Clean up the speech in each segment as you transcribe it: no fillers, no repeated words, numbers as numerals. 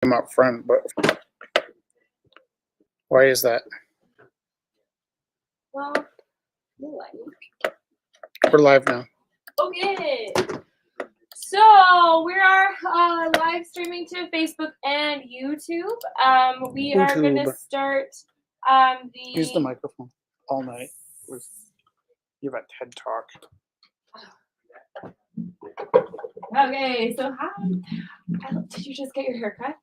him up front, but why is that? Well, you like it. We're live now. Okay. So we are live streaming to Facebook and YouTube. We are going to start Use the microphone all night. You have a TED Talk. Okay, so how did you just get your hair cut?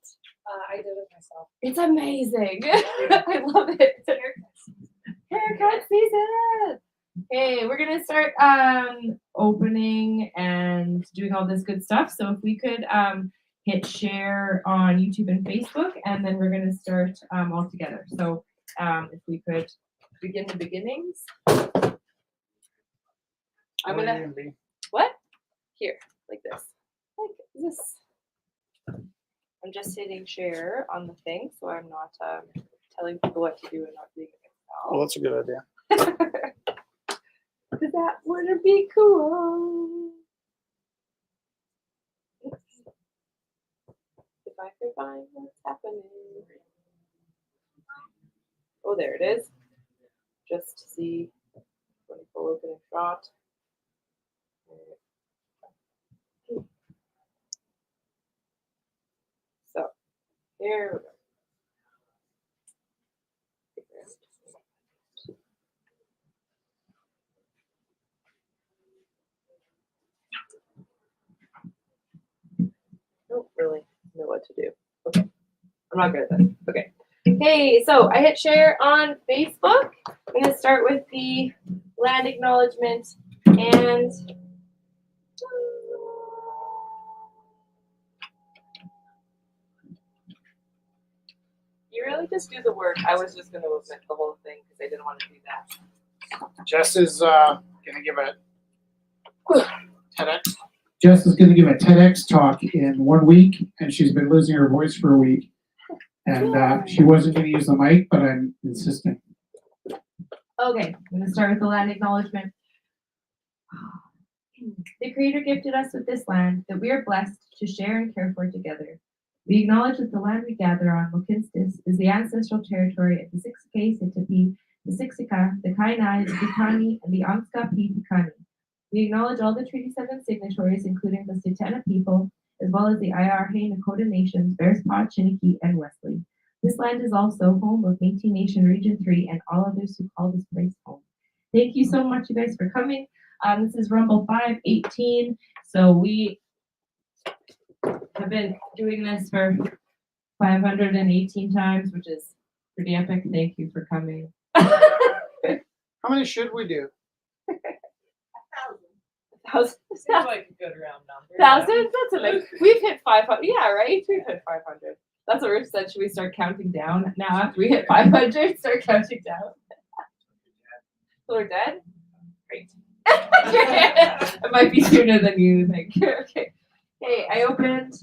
I did it myself. It's amazing. I love it. Haircut season. Okay, we're gonna start opening and doing all this good stuff. So if we could hit share on YouTube and Facebook, and then we're gonna start all together. So if we could begin the beginnings. I'm gonna what? Here, like this. Like this. I'm just hitting share on the thing, so I'm not telling people what to do and not doing it myself. Well, that's a good idea. Because that would be cool. If I could find what's happening. Oh, there it is. Just to see when full opening shot. So here we go. Don't really know what to do. Okay. I'm not good at this. Okay. Okay, so I hit share on Facebook. I'm going to start with the land acknowledgement and you really just do the work. I was just going to omit the whole thing because I didn't want to do that. Jess is going to give a TEDx. Jess is going to give a TEDx talk in 1 week, and she's been losing her voice for a week. And she wasn't going to use the mic, but I'm insisting. Okay, I'm going to start with the land acknowledgement. The Creator gifted us with this land that we are blessed to share and care for together. We acknowledge that the land we gather on, Mohkinstsis, is the ancestral territory of the Siksika, Sitapi, the Siksika, the Kainai, the Piikani, and the Anskapi Piikani. We acknowledge all the Treaty 7 signatories, including the Tsuut'ina people, as well as the Iarhe Nakota Nations, Bearspaw, Chiniki, and Wesley. This land is also home of Métis Nation Region 3 and all others who call this place home. Thank you so much, you guys, for coming. This is Rumble 518. So we have been doing this for 518 times, which is pretty epic. Thank you for coming. How many should we do? 1,000. Seems like a good round number. 1,000? That's amazing. We've hit 500. Yeah, right? We've hit 500. That's what Rich said. Should we start counting down? Now, after we hit 500, start counting down. So we're dead? Great. It might be sooner than you think. Okay. Hey, I opened.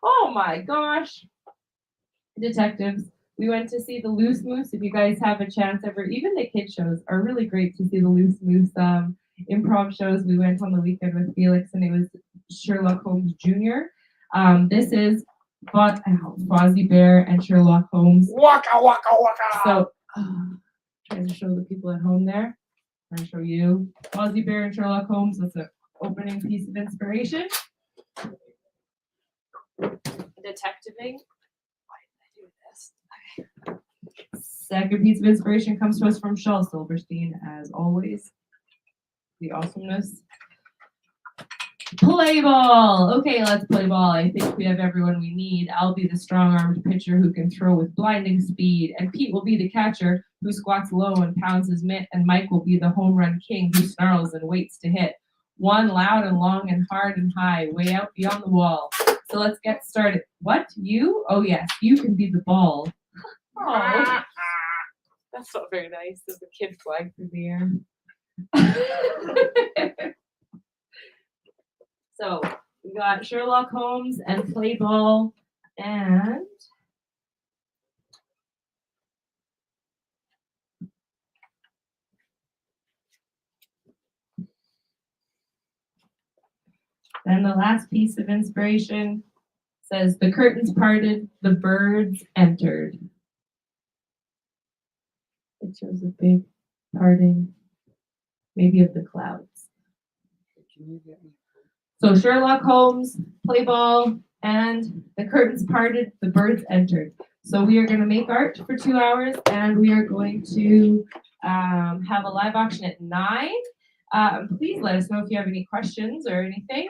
Oh my gosh. Detectives. We went to see the Loose Moose. If you guys have a chance ever, even the kid shows are really great to see the Loose Moose improv shows. We went on the weekend with Felix, and it was Sherlock Holmes Jr. This is Fozzie Bear and Sherlock Holmes. Waka waka waka. So, trying to show the people at home there. Trying to show you Fozzie Bear and Sherlock Holmes. That's an opening piece of inspiration. Detectiving. Why did I do this? Okay. Second piece of inspiration comes to us from Shel Silverstein, as always. The awesomeness. Play ball. Okay, let's play ball. I think we have everyone we need. I'll be the strong-armed pitcher who can throw with blinding speed, and Pete will be the catcher who squats low and pounds his mitt, and Mike will be the home run king who snarls and waits to hit. One loud and long and hard and high, way out beyond the wall. So let's get started. What? You? Oh yes, you can be the ball. Oh, that's not very nice. There's a kid flying through the air. So we got Sherlock Holmes and play ball, and then the last piece of inspiration Says the curtains parted, the birds entered. It shows a big parting, maybe of the clouds. Can you get me? So Sherlock Holmes, play ball, and the curtains parted, the birds entered. So we are going to make art for 2 hours, and we are going to have a live auction at 9. Please let us know if you have any questions or anything.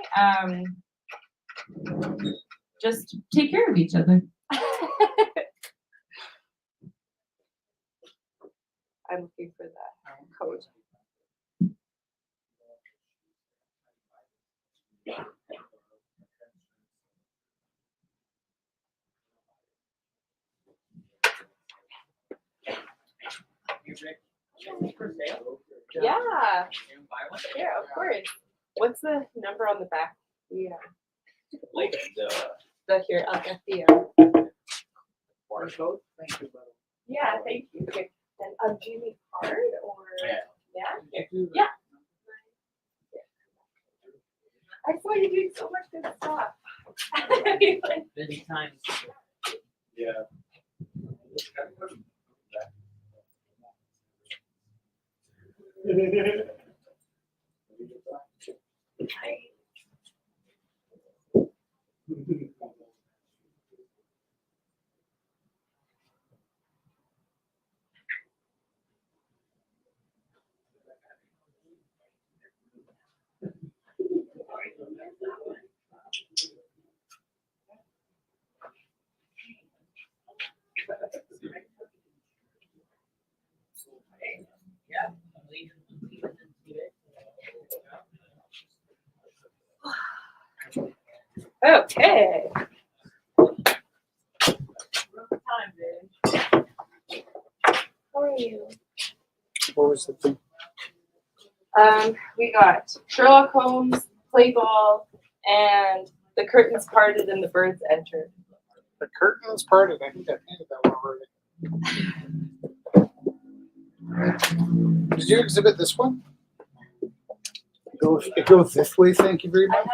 Just take care of each other. I'm looking for that code. Yeah. Here, of course. What's the number on the back? Yeah. Like The here, I'll get the Thank you, brother. yeah, thank you. Okay. And do you need card or yeah? Yeah. I saw you doing so much good stuff. Busy times. Yeah. Okay. How are you? What was the thing? We got Sherlock Holmes, play ball, and the curtains parted and the birds entered. The curtains parted. I think I painted that one already. Did you exhibit this one? It goes this way. Thank you very much.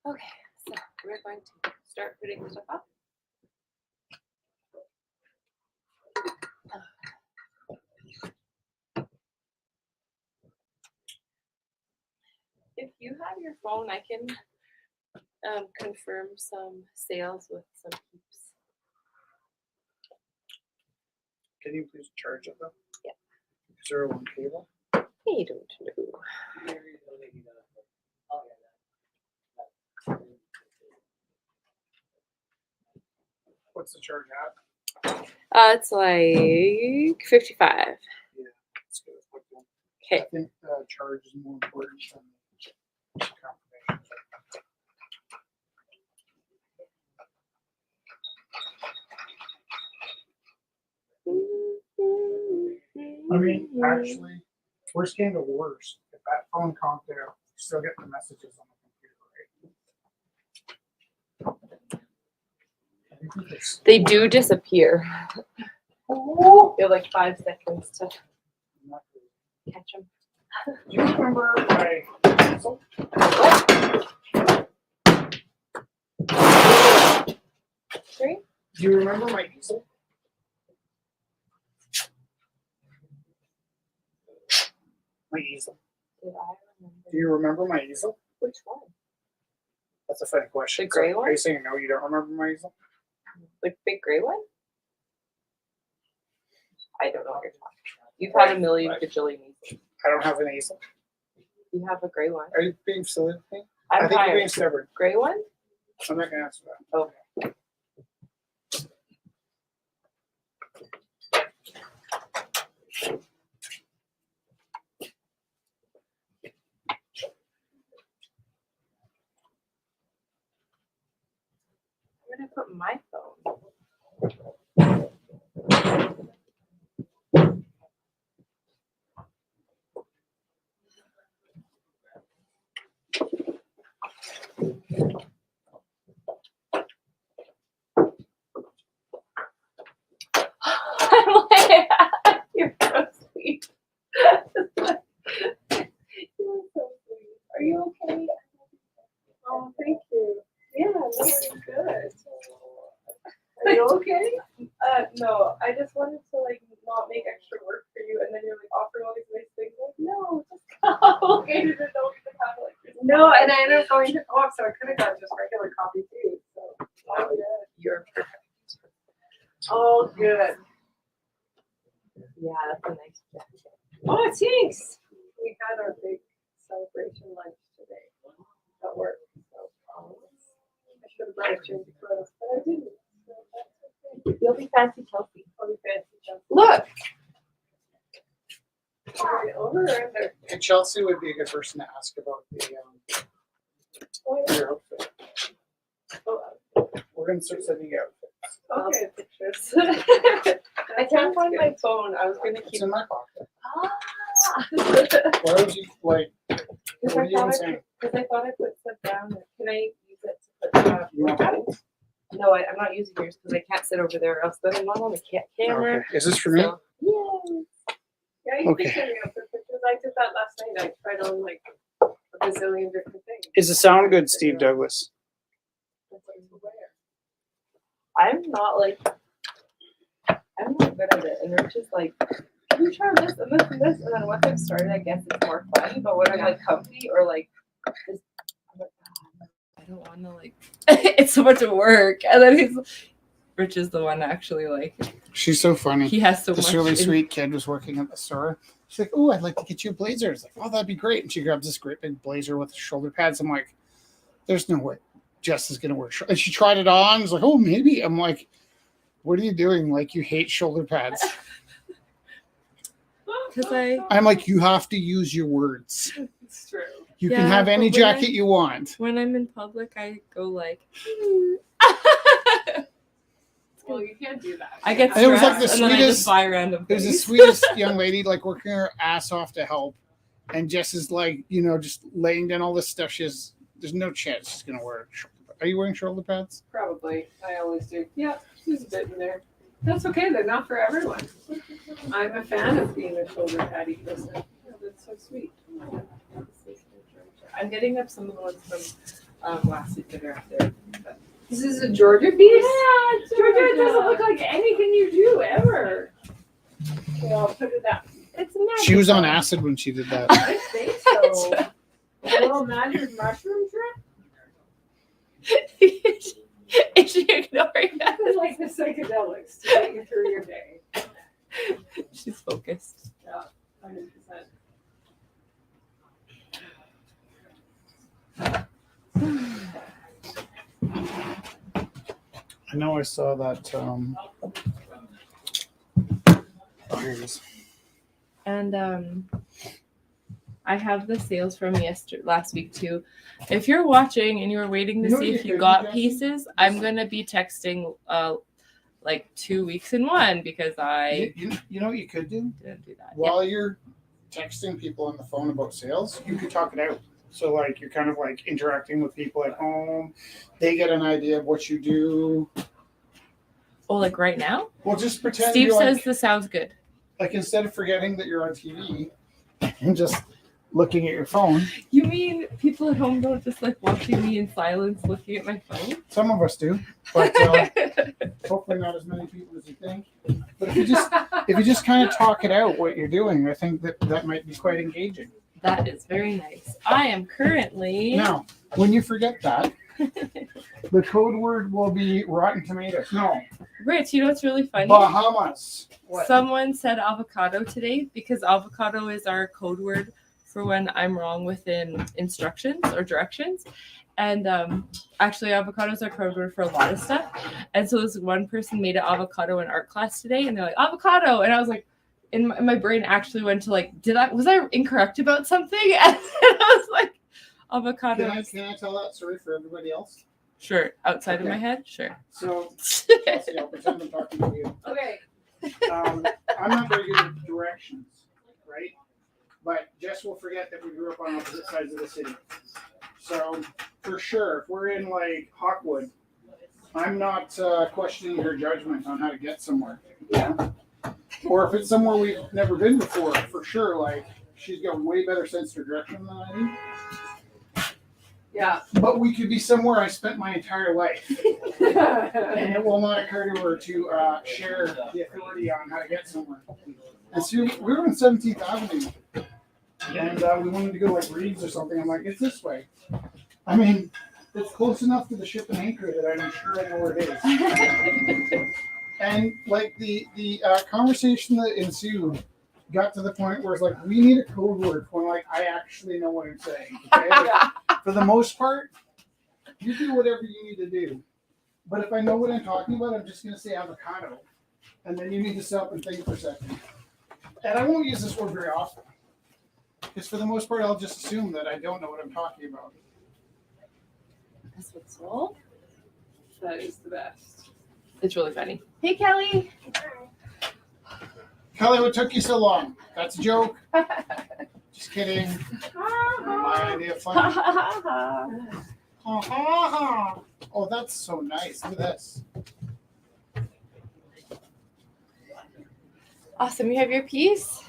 Okay, so we're going to start putting stuff up. If you have your phone, I can confirm some sales with some peeps. Can you please charge it though? Yeah. Is there one cable? I don't know. What's the charge at? It's like 55. Let's get it plugged in. Okay. I think the charge is more important than the confirmation. I mean, actually, worst came to worst. If that phone conked out, you still get the messages on the computer, right? I think it's- They do disappear. You have like 5 seconds to catch them. Do you remember my easel? Three? Do you remember my easel? My easel. Did I remember? Do you remember my easel? Which one? That's a funny question. The gray So, one? Are you saying no, you don't remember my easel? Like big gray one? I don't know what you're talking about. You've had a million bajillion easels. I don't have an easel. You have a gray one. Are you being silly with me? I'm I think you're being tired. stubborn. Gray one? I'm not gonna answer that. Okay. I'm gonna put my phone. You're so sweet. You're so sweet. Are you okay? Oh, thank you. Yeah, no, I'm good. Are you okay? No, I just wanted to like not make extra work for you, and then you're like offering all these nice things. Like, no, just go. Okay, I didn't know we could have like. No, and I ended up going to co-op, so I could have got just regular coffee too. So, oh, yeah. You're perfect. Oh, good. Yeah, that's a nice jacket. Oh, thanks. We had our big celebration lunch today at work. So I should have brought a change of clothes, but I didn't. So that's okay. You'll be fancy Chelsea. I'll be fancy Chelsea. Look. Right over or under? And Chelsea would be a good person to ask about your outfit. Oh, We're gonna start sending you outfits. okay, pictures. I can't find my phone. I was gonna It's keep. in my pocket. Ah. Why would you like? Because What are you even saying? I thought I put stuff down. Can I use it to put You want that? No, I'm not using yours because I can't sit over there, or else then I'm not on the camera. Okay. Is this for me? So, yeah. Yeah, you Okay. can send me up the pictures. I did that last night. I tried on like a bazillion different things. Is the sound good, Steve Douglas? That's what to wear. I'm not like, I'm not good at it. And they're just like, can you try this and this and this? And then once I've started, I guess it's more fun. But when I'm like comfy or like, this, I'm like, "Oh, I don't want to like, it's so much work. And then Rich is the one actually like, She's so funny. he has so This much. really in- sweet kid was working at the store. She's like, "Oh, I'd like to get you a blazer." I was like, "Oh, that'd be great." And she grabs this great big blazer with shoulder pads. I'm like, "There's no way Jess is gonna wear." And she tried it on. I was like, "Oh, maybe." I'm like, "What are you doing? Like, you hate shoulder pads?" Because I'm like, "You have to use your words. it's true. You Yeah, can have any but when I- jacket you want." When I'm in public, I go like, Well, you can't do that. I get And it was stressed like the and then I sweetest- just buy random It was the things. sweetest young lady, like working her ass off to help, and Jess is like, just laying down all this stuff. There's no chance she's gonna wear. Are you wearing shoulder pads? Probably. I always do. Yeah, there's a bit in there. That's okay. They're not for everyone. I'm a fan of being a shoulder patty person. Yeah, that's so sweet. I'm getting up some of the ones from last week that are up there. But This is a Georgia piece? Yeah, Georgia doesn't look like anything you do ever. Okay, I'll put it up. it's magical. She was on acid when she did that. I think so. A little magic mushroom trip? Is she ignoring that? It's like the psychedelics to get you through your day. She's focused. Yeah, 100%. I know I saw that. Oh, here it is. And I have the sales from last week too. If you're watching and you're waiting to You know see what if you you could got do, Jesse? pieces, I'm gonna be texting like 2 weeks in one because I You know what you could do? didn't do that. While you're texting people on the phone about sales, you could talk it out. So like you're kind of like interacting with people at home. They get an idea of what you do. Oh, like right now? Well, just pretend Steve you're says like, this sounds good. like instead of forgetting that you're on TV and just looking at your phone. You mean people at home don't just like watching me in silence looking at my phone? Some of us do, but hopefully not as many people as you think. But if you just kind of talk it out what you're doing, I think that might be quite engaging. That is very nice. I am currently Now, when you forget that, the code word will be rotten tomatoes. No, Rich, you know what's really funny? Bahamas. What? Someone said avocado today because avocado is our code word for when I'm wrong within instructions or directions. And actually, avocado is our code word for a lot of stuff. And so this one person made an avocado in art class today, and they're like, avocado. And I was like, in my brain actually went to like, was I incorrect about something? And I was like, avocado. Can I tell that story for everybody else? Sure. Outside of Okay. my head? Sure. So, Chelsea, I'll pretend I'm talking to you. Okay. I'm not very good at directions, right? But Jess will forget that we grew up on opposite sides of the city. So, for sure, if we're in like Hawkwood, I'm not questioning her judgment on how to get somewhere. Yeah. Or if it's somewhere we've never been before, for sure, like, she's got way better sense of direction than I do. Yeah. But we could be somewhere I spent my entire life, and it will not occur to her to share the authority on how to get somewhere. And so we were on 17th Avenue, and we wanted to go like Reed's or something. I'm like, it's this way. I mean, it's close enough to the ship and anchor that I'm sure I know where it is. And like the conversation that ensued got to the point where it's like, we need a code word when like I actually know what I'm saying. Okay? Like, for the most part, you do whatever you need to do. But if I know what I'm talking about, I'm just gonna say avocado. And then you need to stop and think for a second. And I won't use this word very often. Because for the most part, I'll just assume that I don't know what I'm talking about. That's what's all. That is the best. It's really funny. Hey, Kelly. Kelly, what took you so long? That's a joke. Just kidding. My idea of fun. Oh, that's so nice. Look at this. Awesome. You have your piece?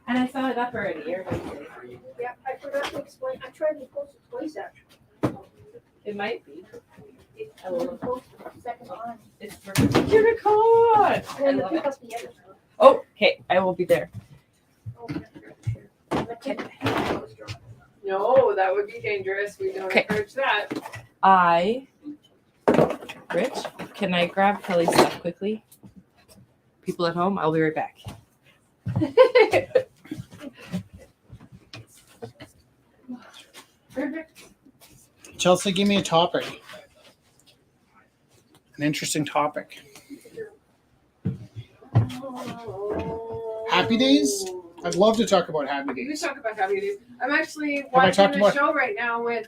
And I saw it up already. Yeah, I forgot to explain. I tried to post it twice actually. It might be. I will post the second time. It's for unicorn. And then to pick up the other one. Oh, okay. I will be there. No, that would be dangerous. We don't Okay. encourage that. Rich, can I grab Kelly's stuff quickly? People at home, I'll be right back. Perfect. Chelsea, give me a topic. An interesting topic. Happy Days? I'd love to talk about Happy We Days. talk about Happy Days. I'm actually I watching talked a about- show right now with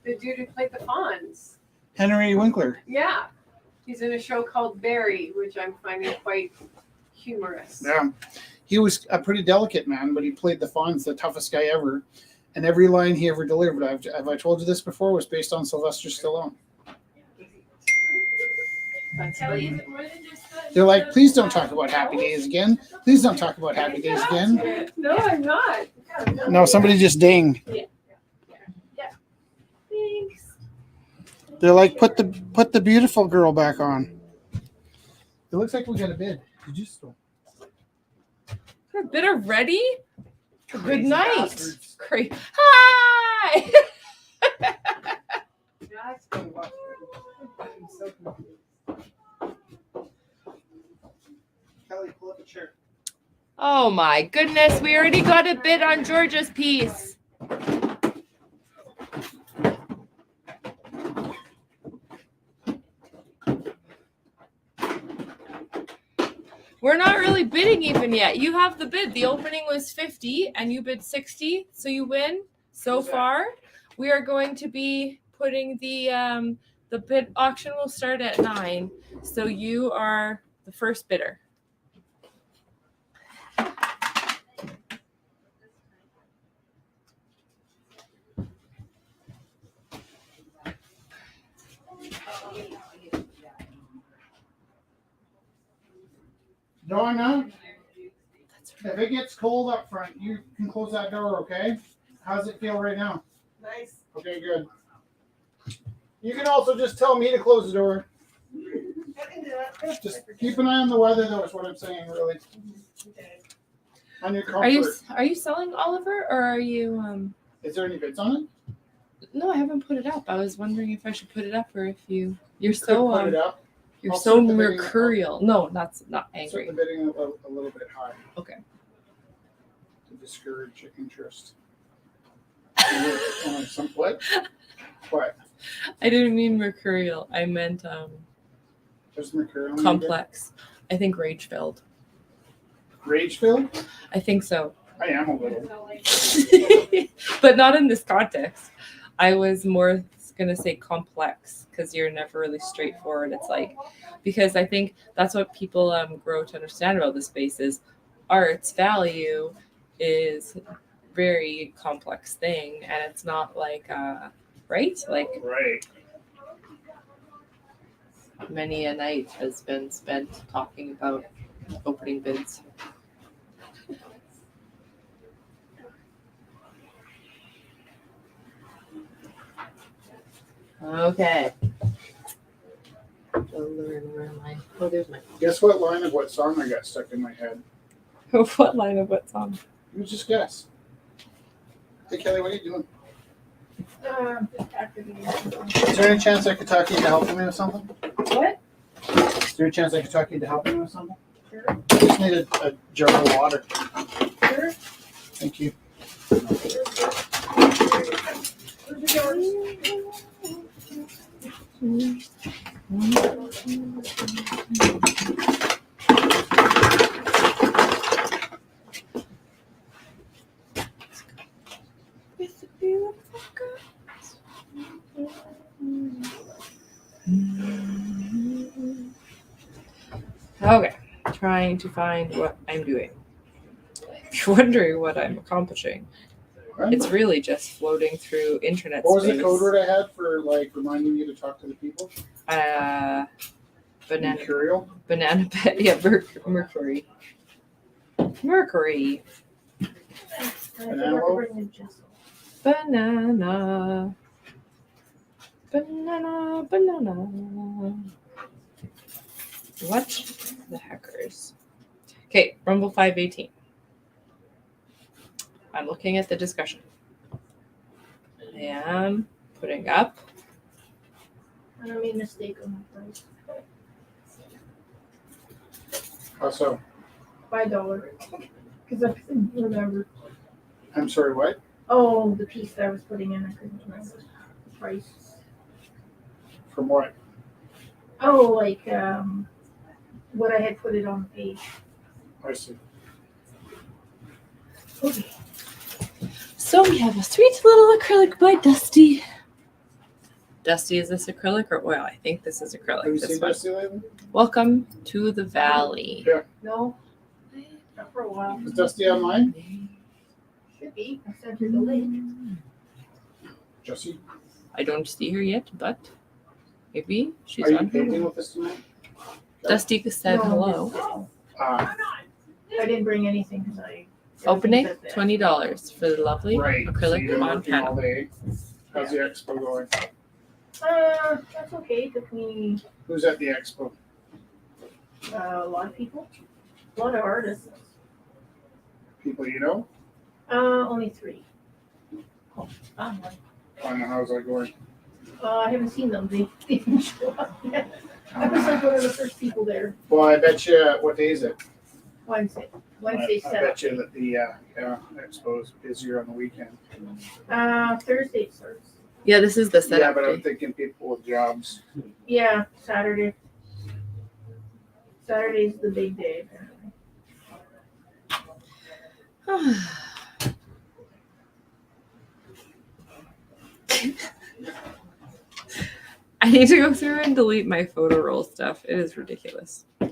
the dude who played the Fonz. Henry Winkler. Yeah. He's in a show called Barry, which I'm finding quite humorous. Yeah. He was a pretty delicate man, but he played the Fonz, the toughest guy ever. And every line he ever delivered, have I told you this before, was based on Sylvester Stallone. Kelly, They're like, please don't talk about Happy Days again. Please don't talk about Happy Days again. No, I'm not. No, somebody just dinged. Thanks. They're like, put the beautiful girl back on. It looks like we got a bid. Did you still? A bit of ready? Good Crazy night. bastards. Great. Hi. That's gonna watch. I'm so confused. Kelly, pull up a chair. Oh my goodness, we already got a bid on Georgia's piece. We're not really bidding even yet. You have the bid. The opening was 50 and you bid 60, so you win. So far, we are going to be putting the bid auction will start at 9. So you are the first bidder. Donna, if it gets cold up front, you can close that door, okay? How's it feel right now? Nice. Okay, good. You can also just tell me to close the door. Just keep an eye on the weather, though, is what I'm saying, really. On your comfort. Are you selling Oliver or are you Is there any bits on it? No, I haven't put it up. I was wondering if I should put it up or if you're Could so put it up. you're I'll so set the bidding- mercurial. No, that's not Set angry. the bidding a little bit high. Okay. To discourage interest. Some what? What? I didn't mean mercurial. I meant Just mercurial. complex. I think rage filled. Rage filled? I think so. I am a little. But not in this context. I was more gonna say complex because you're never really straightforward. It's like because I think that's what people grow to understand about this space is art's value is very complex thing and it's not like right? Like Right. many a night has been spent talking about opening bids. Okay. Where am I? Oh, there's my. Guess what line of what song I got stuck in my head? What line of what song? You just guess. Hey Kelly, what are you doing? Just activating. Is there any chance I could talk you into helping me with something? What? Is there a chance I could talk you into helping me with something? Sure. I just need a jar of water. Sure. Thank you. Where's yours? With the beautiful girls. Okay, trying to find what I'm doing. If you're wondering what I'm accomplishing, it's really just floating through internet What was space. the code word I had for like reminding you to talk to the people? Banana, Mercurial? banana pet. Yeah, Mercury. Mercury. Banana Banana. Banana. What the heckers? Okay, Rumble 518. I'm looking at the discussion. I am putting up. I don't made a mistake on my price. How so? $5. Because I couldn't remember. I'm sorry, what? Oh, the piece that I was putting in, I couldn't remember the price. From what? Oh, like what I had put it on the page. I see. Okay. So we have a sweet little acrylic by Dusty. Dusty, is this acrylic or oil? I think this is acrylic. Have you This seen one. Dusty lately? Welcome to the valley. No, not for a while. Is Dusty online? Should be. I sent her the link. Jesse, I don't see her yet, but maybe she's are you on her painting way. with us tonight? Dusty said No. hello. Uh, I didn't bring anything because I. Opening everything's at the- $20 for the lovely right. So acrylic you've been on working all panel. day. How's the expo going? That's okay. It took me Who's at the expo? a lot of people, a lot of artists. People you know? Only 3. Oh, I don't know how's that going. I haven't seen them. They didn't show up yet. I was like one of the first people there. Well, I bet you, what day is it? Wednesday I set up. bet you that the expo is busier on the weekend. Thursday it starts. Yeah, this is the Yeah, setup but I'm day. thinking people with jobs. Yeah, Saturday. Saturday's the big day apparently. I need to go through and delete my photo roll stuff. It is ridiculous. I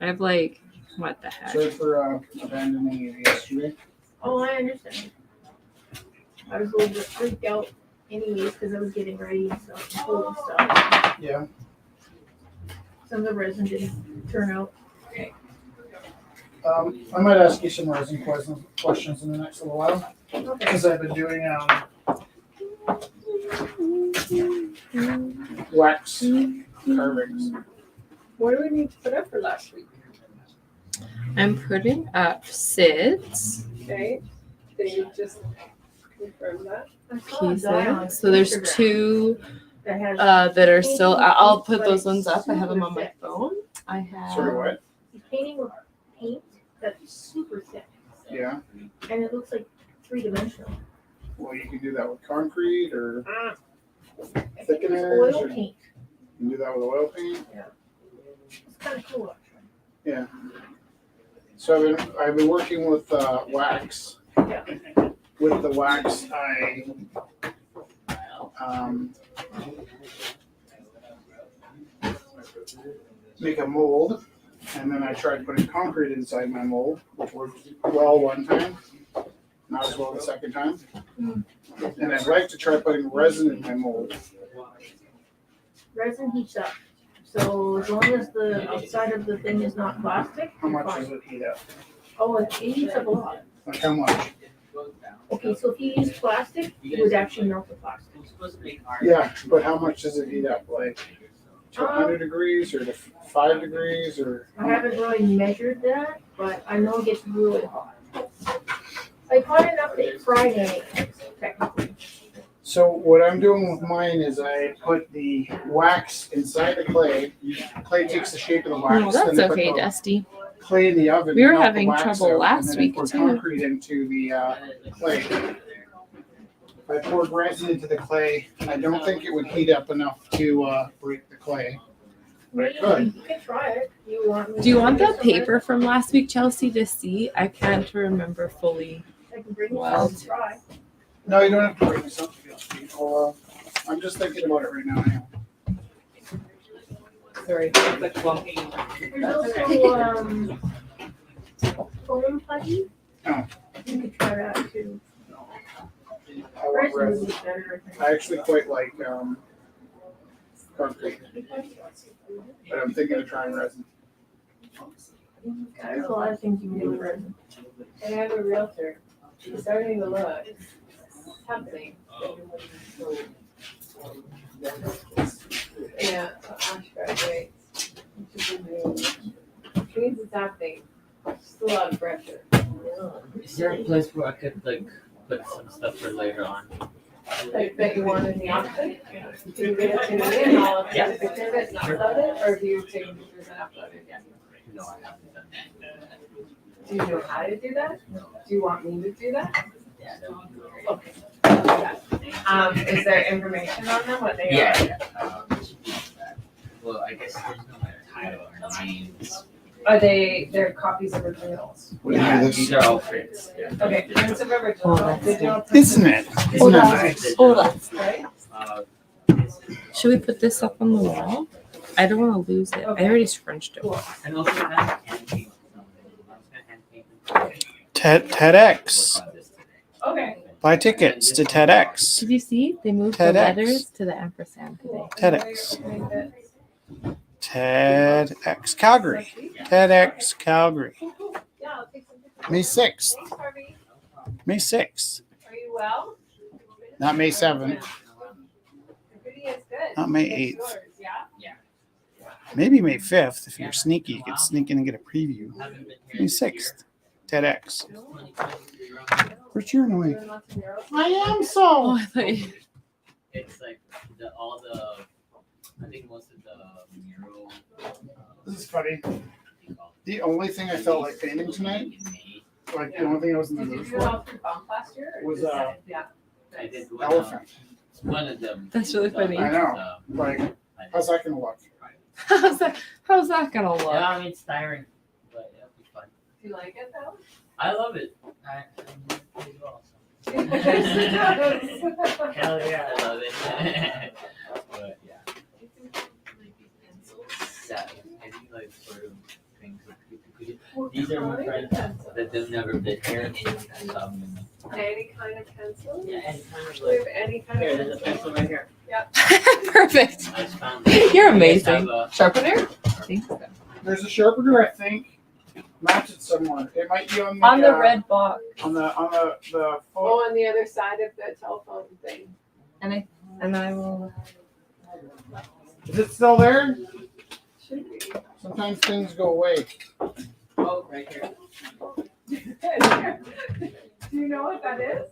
have like, what the heck? Sorry for abandoning you yesterday. Oh, I understand. I was a little bit freaked out anyways because I was getting ready and stuff, and cold and stuff. Yeah. Some of the resin didn't turn out. I might ask you some resin questions in the next little while Okay. because I've been doing wax carvings. What do we need to put up for last week? I'm putting up Sid's Okay, did you just confirm that? I saw a guy on pieces. So there's Instagram 2 that has that are still. I'll put those ones up. I have them on my phone. I have. Sorry, what? he's painting with paint that's super thick. Yeah. And it looks like 3-dimensional. Well, you can do that with concrete or I think it's Thickeners oil or- paint. you can do that with oil paint. It's kind of cool actually. Yeah. So I've been working with wax. Yeah. With the wax, I make a mold, and then I tried putting concrete inside my mold, which worked well one time, not as well the second time. And I'd like to try putting resin in my mold. Resin heats up. So as long as the outside of the thing is not plastic, How much fine. does it heat up? Oh, it eats up a lot. Like how much? Okay, so if you use plastic, it would actually melt the plastic. Yeah, but how much does it heat up? Like to 100 degrees or to 5 degrees or? I haven't really measured that, but I know it gets really hot. Like hot enough to fry anything, technically. So what I'm doing with mine is I put the wax inside the clay. Clay takes the shape of the wax. No, that's then I put okay, the Dusty. Clay in the oven. We were melt the having wax trouble out, last and then I week, pour too. concrete into the clay. If I poured resin into the clay, I don't think it would heat up enough to break the clay. But it could. You can try it. You want me Do you to want bring that some in? paper from last week, Chelsea, to see? I can't remember fully. I can bring you Well. some to try. No, you don't have to bring something else. I'm just thinking about it right now. Anyhow. Sorry, There's also, foam putty. Oh. You could try that too. I want Resin resin. would be better, I think. I actually quite like concrete, but I'm thinking of trying resin. There's a lot of things you can do with resin. And I have a realtor. She's starting to look. Something. Yeah, Ash graduates. She needs something. Just a lot of pressure. Is there a place where I could like put some stuff for later on? Like that you want in the option? Do you get it to me and I'll take a picture of it and upload it, or do you take pictures and upload it? No, I haven't done that. Do you know how to do that? Do you want me to do that? Yeah, that would be great. Okay. Is there information on them, what they are? Yeah. Well, I guess there's no title or names. Are they're copies of originals? Yeah, these are all prints. Okay, prints of Oh, original, that's digital. prints Isn't of- it? Isn't Hold that on. nice? Hold on. Right? Should we put this up on the wall? I don't want to lose it. I already scrunched it. Cool. And also kind of hand paint some. I was gonna hand paint them. TEDx. Work on this today. Okay. Buy tickets to TEDx. Did you see? They moved the TEDx. letters to the ampersand today. TEDx. TEDx Calgary. TEDx Calgary. Yeah, I'll take some pictures. May 6th. Thanks, Harvey. May 6th. Are you well? Not May 7th. Everything is good. Not May It's 8th. yours, yeah? Maybe May 5th. If you're sneaky, you could sneak in and get a preview. Haven't been here May 6th. TEDx. 2020. Where's your noise? Doing lots of murals? I am Oh, so. I thought you. It's like I think most of the mural. This is funny. what do you call The only thing I felt like painting tonight, it? In May. like the only thing I was in the Did you mood do it for, all through bump last year? or Was, just- Yeah. I did elephant. one of them. That's really funny. I know. Like, how's that gonna look? How's that gonna look? Yeah, I mean it's tiring, but it'll be fun. Do you like it though? I love it. I as well. So. Yes. Hell yeah, I love it. But yeah. Yeah, any like sort of things that people could. These are my friends that they've never been here. Any kind of pencil? Yeah, and kind of Do we have like any kind here, of there's a pencil? pencil right here. Perfect. I just found You're You guys amazing. have a- Sharpener? Thanks. There's a sharpener, I think, mounted somewhere. It might be on On the red box. on the phone. Oh, on the other side of the telephone thing. And I will. Is it still there? Should be. Sometimes things go away. Oh, right here. Do you know what that is?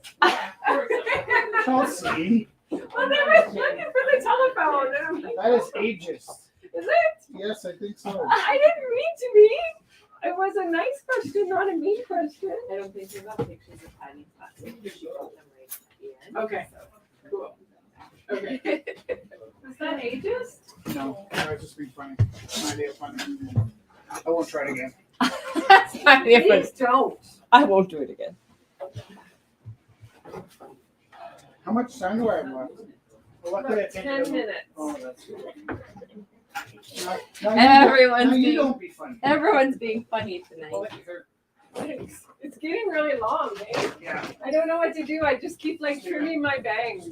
Chelsea, Well, I was looking for the telephone. And I'm like, that is ageist. Is it? Yes, I think so. I didn't mean to be. It was a nice question, not a mean question. I don't think you got pictures of Patty's classes, because she wrote them right at the end. Okay. Cool. Okay. Was that ageist? No, that was just being funny. An idea of funny. I won't try it again. That's not even- Please don't. I won't do it again. How much time do I have left? Well, luckily I About take 10 it. minutes. Oh, that's good. Everyone's you being- don't be funny. Everyone's being funny I'll tonight. let you hear. Thanks. It's getting really long, eh? Yeah. I don't know what to do. I just keep like trimming my bangs.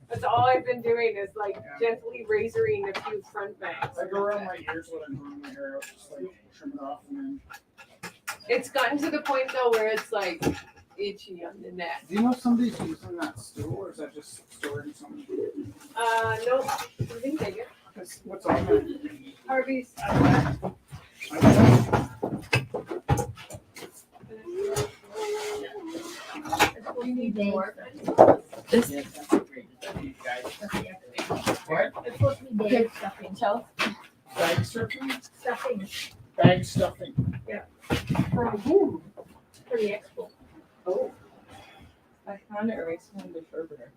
That's all I've been doing is like gently razoring a few front bangs. I go around my ears when I'm growing my hair out, just like trim it off and then. It's gotten to the point though where it's like itchy on the neck. Do you know if somebody's using that still, or is that just storing something? No, I think they get What's on there? Harvey's. I don't know. You need more. This Yeah, that's great. You guys. What? It's supposed to be Dave's stuffing. Bag stuffing? Stuffing Bag stuffing. from whom? For the expo. Oh. I found it erased on the Sherburner.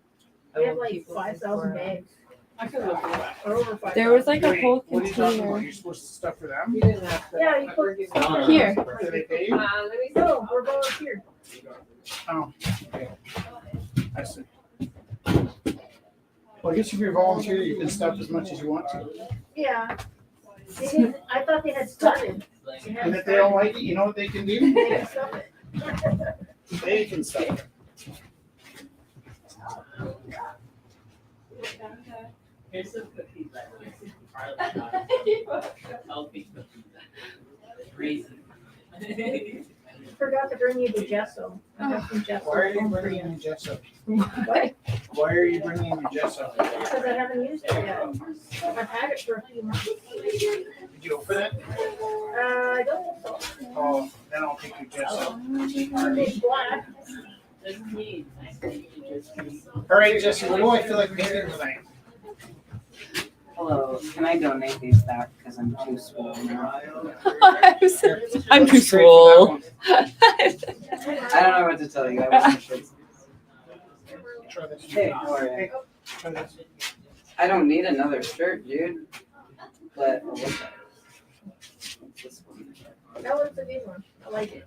We have like 5,000 bags. I can look at that. Or over 5,000. There was like a Wait, whole what are you talking about? container. You're supposed to stuff for them? You didn't have to. Yeah, you put- We're giving- No, no, Here. no. Do they pay you? Let me see. No, we're going here. Oh, okay. I see. Well, I guess if you're a volunteer, you can stuff as much as you want to. Yeah. They didn't, I thought they had started. Like, They And haven't if they don't started. like it, you know what they can do? They can stuff it. They can stuff it. Here's some cookies. Healthy cookies. Raisin. Forgot to bring you the gesso. I got some gesso. Why are you home for bringing your gesso? What? Why are you bringing your gesso? Because I haven't used it yet. I've had it for a few months. Did you open it? I don't think so. Oh, then I'll take your gesso. It's black. Doesn't need. All right, Jesse, what do I feel like painting tonight? Hello, can I donate these back because I'm too swole now? I'm too Straight for that swole. one. I don't know what to tell you. I wasn't sure. Try this. Hey, how are you? Hey, try this. I don't need another shirt, dude. But I'll look at it. What's this one? That one's a good one. I like it.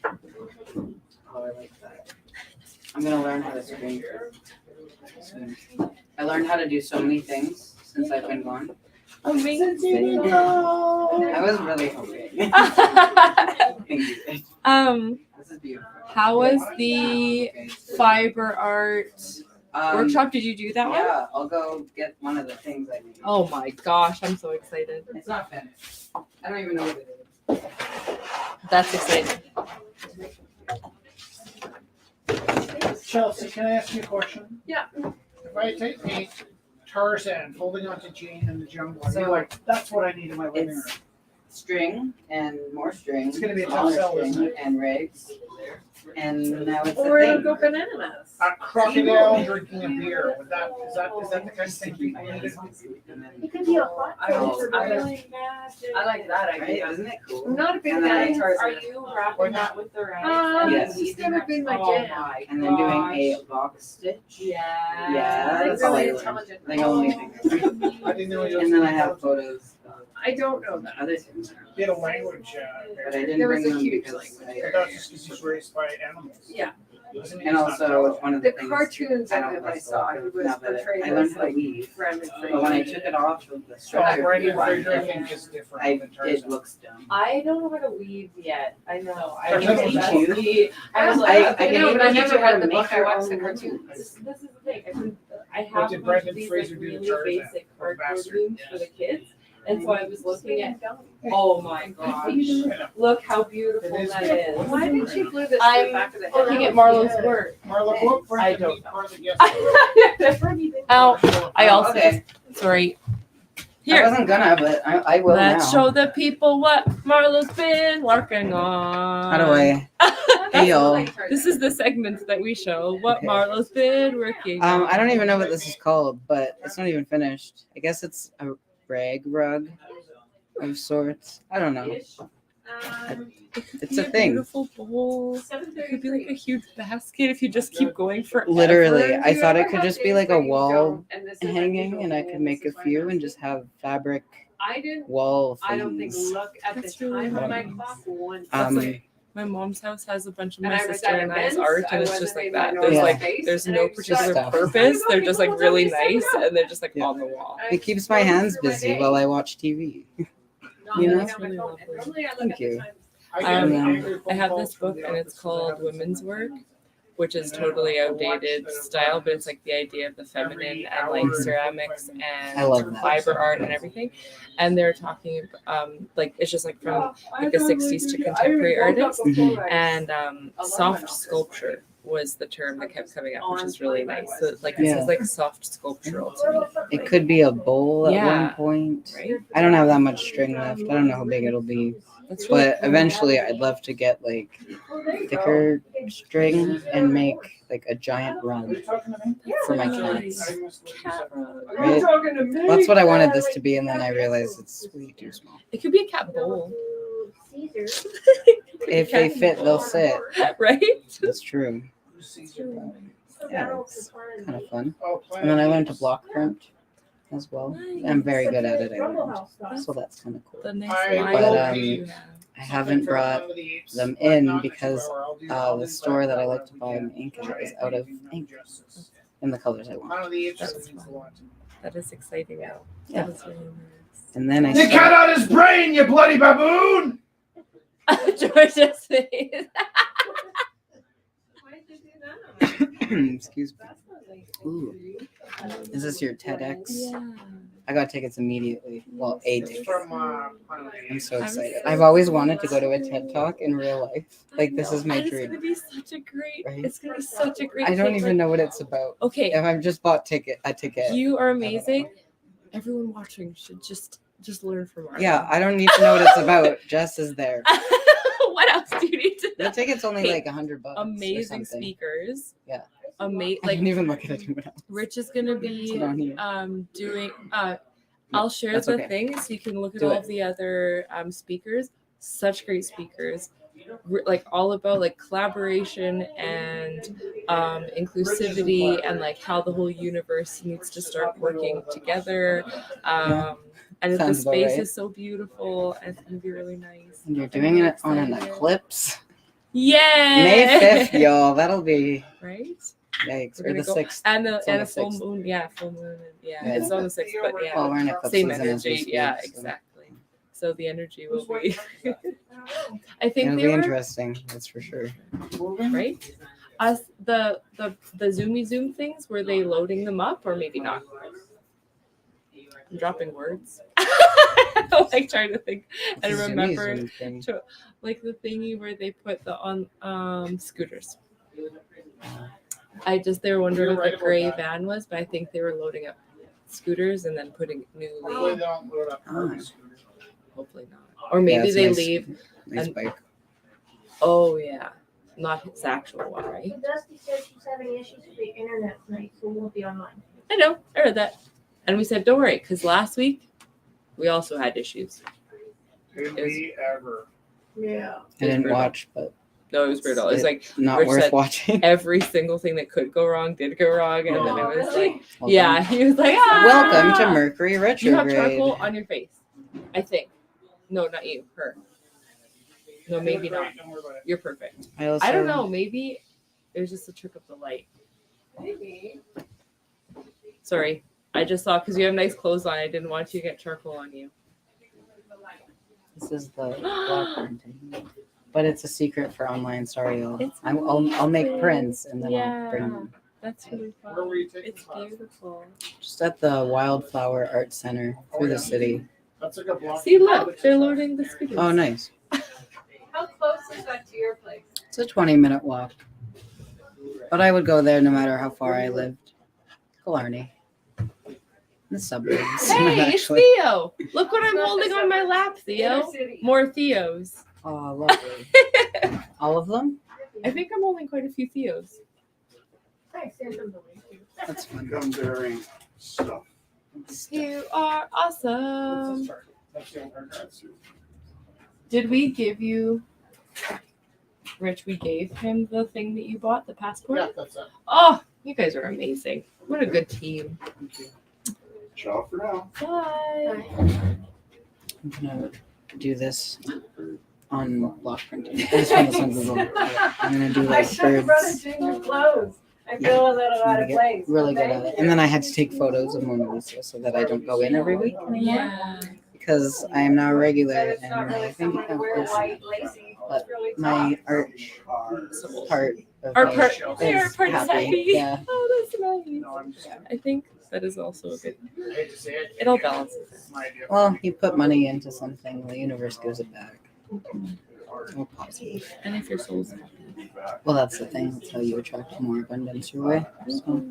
Oh, I like that. I'm gonna learn how to screen soon. I learned how to do so many things since I've been gone. Amazing. I was really hoping. Thank you. This is beautiful. How was the Okay, so, fiber art workshop? Did you do that one? Yeah, I'll go get one of the things I need. Oh my gosh, I'm so excited. It's not finished. I don't even know what it is. That's exciting. Chelsea, can I ask you a question? Yeah. If I take paint, Tarzan holding onto Jane in the jungle, and So- you're like, that's what I need in my living room. It's string and more string. It's gonna be a tough smaller sell, isn't string it? and rigs. And now it's Or the it'll thing. go bananas. A crocodile drinking a beer, is that the kind of thing people need? And then- It could be a hot I dog will- for I will- breakfast. I like that Right? idea. Isn't it cool? I'm not a big And then fan I- of Tarzan. Are you wrapping that with the rags? Yes. It's never been my Oh jam. my And then doing gosh. a box stitch. Yeah. Yeah, that's all I Really learned. intelligent. Like only thing. I didn't know you And then I have photos of I don't know the that. other things. Did a language, But I didn't There was bring a them huge because language I, barrier. That's just because he's raised by animals. Yeah. Isn't he? and He's not also one of the The things. cartoons I of don't him I like saw, he photos was now that portrayed I learned as how to like weave. Brandon But when I Fraser. took it off of the Oh, strap, Brandon Fraser, I it, think is different than it Tarzan. looks dumb. I don't know how to weave yet. I know. I Tarzan can will teach teach you. I was like, I okay, can no, even but I teach never you how to read the make book. I your watched own the cartoons. This is the thing. I What have did a bunch Brendan of these Fraser like do to really Tarzan? basic What a bastard. cartoons for the kids, and so I was looking at. Oh my gosh! Look how beautiful It is that beautiful. is. Why did she glue this to I'm the back of the head? Looking at Marlo's work. Marla, go up front I and don't meet know. part of the guests. Ow. I also Okay. sorry. I Here. wasn't gonna, but I will Let's now. show the people what Marlo's been working on. How do I? Hey y'all. This is the segment that we show what Okay. Marlo's been working on. I don't even know what this is called, but it's not even finished. I guess it's a rag rug of sorts. I don't know. It's a thing. Beautiful bowl. It could be like a huge basket if you just keep going forever. Literally, I Do you thought ever it could have just be days like a where you wall don't, and this is hanging, unusual and I for me, could make a this is why few I'm and just have fabric I didn't. wall I don't think things. look at That's the really time on my nice. clock once. My mom's house has a bunch of And my I was sister at and I's events, art, I and it's wasn't just like in that. my There's normal like space, there's and no I particular Stuff. purpose. They're just like People really tell me nice, stuff. and they're just like Yeah. on the wall. I It keeps my scroll hands through my busy day, while I watch TV. not you know? looking It's at my really phone. lovely. And normally I look Thank at the you. times. I get Um, an angry I phone have call this from book the and it's office 'cause I called haven't sent Women's my Work. email. which is totally outdated style, but it's like the idea of the feminine and like ceramics and I love that. fiber art and everything. And they're talking like it's just like from like the 60s to contemporary artists. And soft sculpture was the term that kept coming up, which is really nice. So like it Yeah. says like soft sculptural to me. It could be a bowl at Yeah. one point. Right? I don't have that much string left. I don't know how big it'll be. That's really But cool. eventually I'd love to get like thicker string and make like a giant run for my cats. Right? That's what I wanted this to be, and then I realized it's way too small. It could be a cat bowl. If they fit, they'll sit. Right? That's true. Yeah, it's kind of fun. And then I learned to block print as well. I'm very good at it. I learned. So that's kind of cool. The next I line will that be- you have. I haven't brought them in because the store that I like to buy my ink at is out of ink in the colors I want. One of the H's That's needs fun. a lot. That is exciting now. Yeah. That is really nice. And then I The cat start, on his brain, you bloody baboon! Georgia's face. Why did you do that? excuse me. That's not like Ooh. Is this your TEDx? Yeah. I got tickets immediately. Well, a ticket. From, one of the I'm H's. so excited. I've always wanted to go to a TED Talk in real life. Like, this is my And dream. It's gonna be such a great. Right? It's gonna be such a great. I don't thing. even know what it's about. Okay, If I've just bought a ticket. you are amazing. Everyone watching should just learn from our. Yeah, I don't need to know what it's about. Jess is there. What else do you need to The know? ticket's only Hey, like $100. or Amazing something. speakers. Yeah. I Like didn't even look at anyone else. Rich is gonna It's be not here. doing I'll share that's the okay. thing so you can look at Do all it. of the other speakers. Such great speakers. Like all about like collaboration and inclusivity and like how the whole universe needs to start working together. And the Sounds about space right. is so beautiful and it's gonna be really nice. And you're I'm doing really it on an excited. eclipse. Yay! May 5th, y'all. That'll be Right? yikes. We're Or gonna the go- 6th. And It's a on the full 6th. moon, yeah, full moon, yeah, Yeah. it's on the 6th, but yeah, Well, we're in eclipse same season as we energy, speak, yeah, so exactly. So the energy will be. I think It'll they be were interesting. That's for sure. right. Us the zoomy zoom things, were they loading them up or maybe not? I'm dropping words. Like trying to think and It's a remember. Zoom thing. Like the thingy where they put the on scooters. They were wondering what the gray van was, but I think they were loading up scooters and then putting Hopefully newly. they don't load up Ah. scooters. Hopefully not. Or maybe Yeah, it's they nice. leave. Nice and- bike. Oh yeah, not his actual one, right? Dusty said she's having issues with the internet tonight, so we won't be online. I know. I heard that. And we said, don't worry, because last week we also had issues. Did It was- we ever? Yeah. I didn't brutal. watch, but No, it was brutal. It was like not Rich worth said- watching. every single thing that could go wrong did go wrong, and then it was like, Well yeah, done. he was like, ah! Welcome to Mercury You have retrograde. charcoal on your face, I think. No, not you. Her. No, maybe not. Don't worry about it. You're perfect. I, also, I don't know. Maybe it was just a trick of the light. maybe. Sorry, I just saw because you have nice clothes on. I didn't want you to get charcoal on you. This is the block printing. But it's a secret for online. Sorry, y'all. It's I'll make amazing. prints and then I'll Yeah. bring them. That's really Where fun. were you taking It's class? beautiful. Just at the Wildflower Art Center through the city. That's like a block. See, look, they're loading the scooters. Oh, nice. How close is that to your place? It's a 20-minute walk. But I would go there no matter how far I lived. Killarney. The suburbs. Hey, it's actually. Theo. Look what I'm holding on my lap, Theo. Inner city. More Theos. Oh, lovely. All of them? I think I'm holding quite a few Theos. Thanks, send them the link too. That's fun. Gum bearing stuff. You are That's awesome. the start. That's the old haircut suit. Did we give you, Rich, we gave him the thing that you bought, the passport? Yeah, that's it. Oh, you guys are amazing. What a good team. Thank you. Ciao for now. Bye. I'm gonna do this on block printing. I just found this on Google. I'm gonna do I like should have brought a birds. change of clothes. I feel a little out of Get place. really good at it. And then I had to take photos of Mona Lisa so that I don't go in every week Yeah. because I am now a But regular it's and not I really think someone to I'm wear close. white lacy. But It's really my tough. art part of Our like, part, they are is part is happy. Yeah. Oh, that's nice. No, I'm just, I think that is also a good. I hate to say it. It all balances. It's my idea. Well, you put money into something, the universe gives it back. All positive. And if your soul's happy. Well, that's the thing. That's how you attract more abundance your way. So,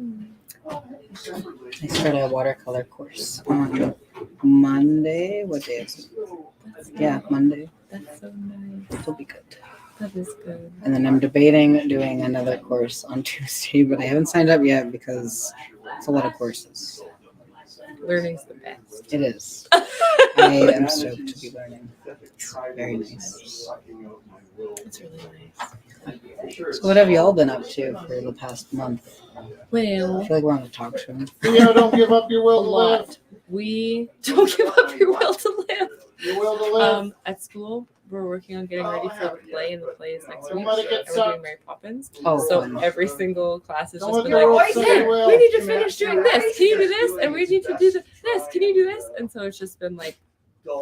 I started a watercolor course on Monday. What day is it? Yeah, Monday. That's so nice. It'll be good. That is good. And then I'm debating doing another course on Tuesday, but I haven't signed up yet because it's a lot of courses. Learning's the best. It is. I am stoked to be learning. It's very nice. It's really nice. So what have y'all been up to for the past month? I Well, feel like we're on a talk show. Theo, don't give up your a will to live. lot. We don't give up your will to live. Your will to live. At school, we're working on getting ready for the play, and the play is next week. Somebody get And we're sucked. doing Mary Poppins. Oh, So fun. every single class has Don't just let been your like, will "Hey, will." we need to finish doing this. Can you do this? And we need to do this. Can you do this?" And so it's just been like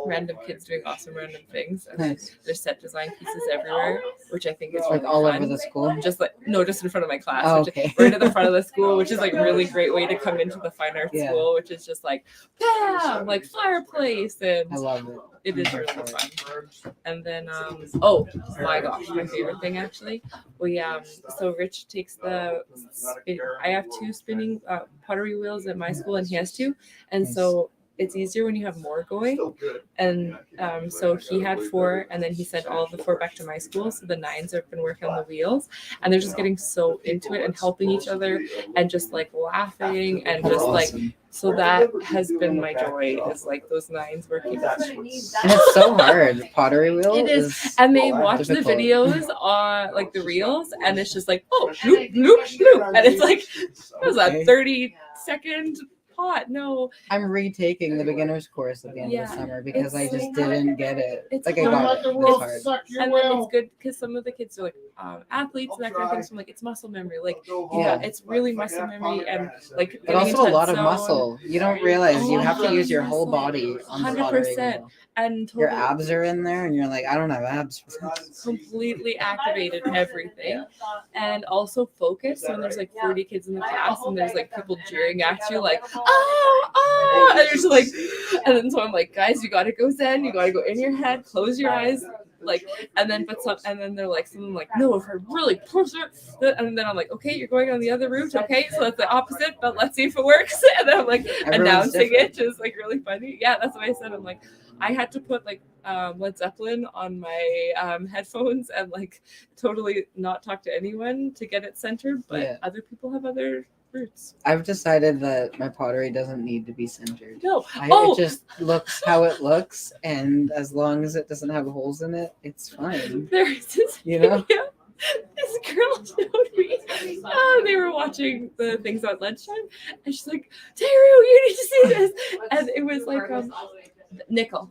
random kids doing awesome random things. And Nice. there's set design pieces everywhere, which I think is Like really all fun. over the school. Just like no, just in front of my class. Oh, Which okay. right at the front of the school, which is like a really great way to come into the fine arts Yeah. school, which is just like bam, like fireplace, and I love it. it is I'm really here for it. fun. And then oh my gosh, my favorite thing actually. So Rich takes the I have 2 spinning pottery wheels at my school, and he has 2, and Nice. so it's easier when you have more going. And so he had 4, and then he sent all of the 4 back to my school. So the 9s have been working on the wheels, and they're just getting so into it and helping each other and just like laughing and That's just like, awesome. so that has been my joy, is like those 9s working. And it's so hard. Pottery wheel It is. And they watch the difficult. videos on like the reels, and it's just like, oh, bloop, bloop, bloop. And it's like, what was that, Okay. 30-second pot? No. I'm retaking the beginner's course at the end Yeah, of the summer because I it's- just didn't get it. it's Like I Don't got let it. the It's world hard. suck your And then will. it's good because some of the kids are like athletes and that kind of thing. So I'm like, it's muscle memory. Like, Yeah. yeah, it's really muscle memory and like. But getting also into a that lot of zone muscle. You don't realize you have to Oh, use your whole muscle. body on the pottery 100%. wheel. And Your totally abs are in there, and you're like, I don't have abs. completely activated everything, and also focus. So when there's like 40 kids in the class and there's like people jeering at you, like oh, and you're just like, and then so I'm like, guys, you gotta go zen. You gotta go in your head, close your eyes. Like, and then they're like, something like, no, if I really push it, and then I'm like, okay, you're going on the other route, okay, so that's the opposite, but let's see if it works. And then I'm like Everyone's announcing different. it, just like really funny. Yeah, that's what I said. I'm like, I had to put like Led Zeppelin on my headphones and like totally not talk to anyone to get it centered, but Yeah. other people have other routes. I've decided that my pottery doesn't need to be centered. No, It just looks how it looks, and as long as it doesn't have holes in it, it's fine. there's this You know? video. This girl showed me. They were watching the things on lunchtime, and she's like, "Taru, you need to see this." And it was like nickel,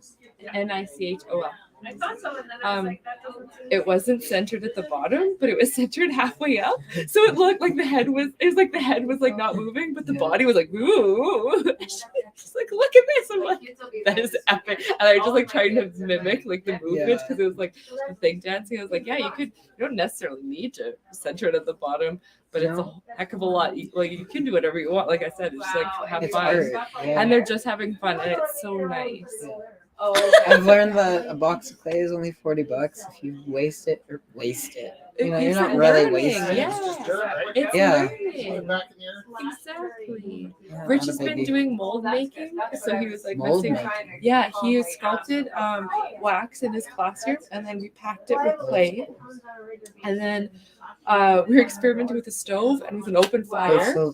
NICHOL. I saw someone that I was like, that doesn't seem It wasn't centered at the bottom, but it was centered halfway up. So it looked like the head was. It was like the head was like not moving, but the Yeah. body was like ooh. She's like, "Look at this!" I'm like, "That is epic." And I was just like trying to mimic like the movement because it was like the thing dancing. I was like, "Yeah, you don't necessarily need to center it at the bottom, but it's a No. heck of a lot. Like you can do whatever you want. Like I said, it's just like have It's fun." art. Yeah. And they're just having fun, and it's so nice. Oh, I've learned that a box of clay is only $40 if you waste it. You know, you're It's not really learning, wasting. yeah. It's just dirt, right? It's Yeah. learning. Back in the air. Exactly. Yeah, Rich not has a been biggie. doing mold making, so he was like Mold messing. making. Yeah, he sculpted wax in his classroom, and then we packed it with clay, and then we were experimenting with the stove and with an open Wait, fire. so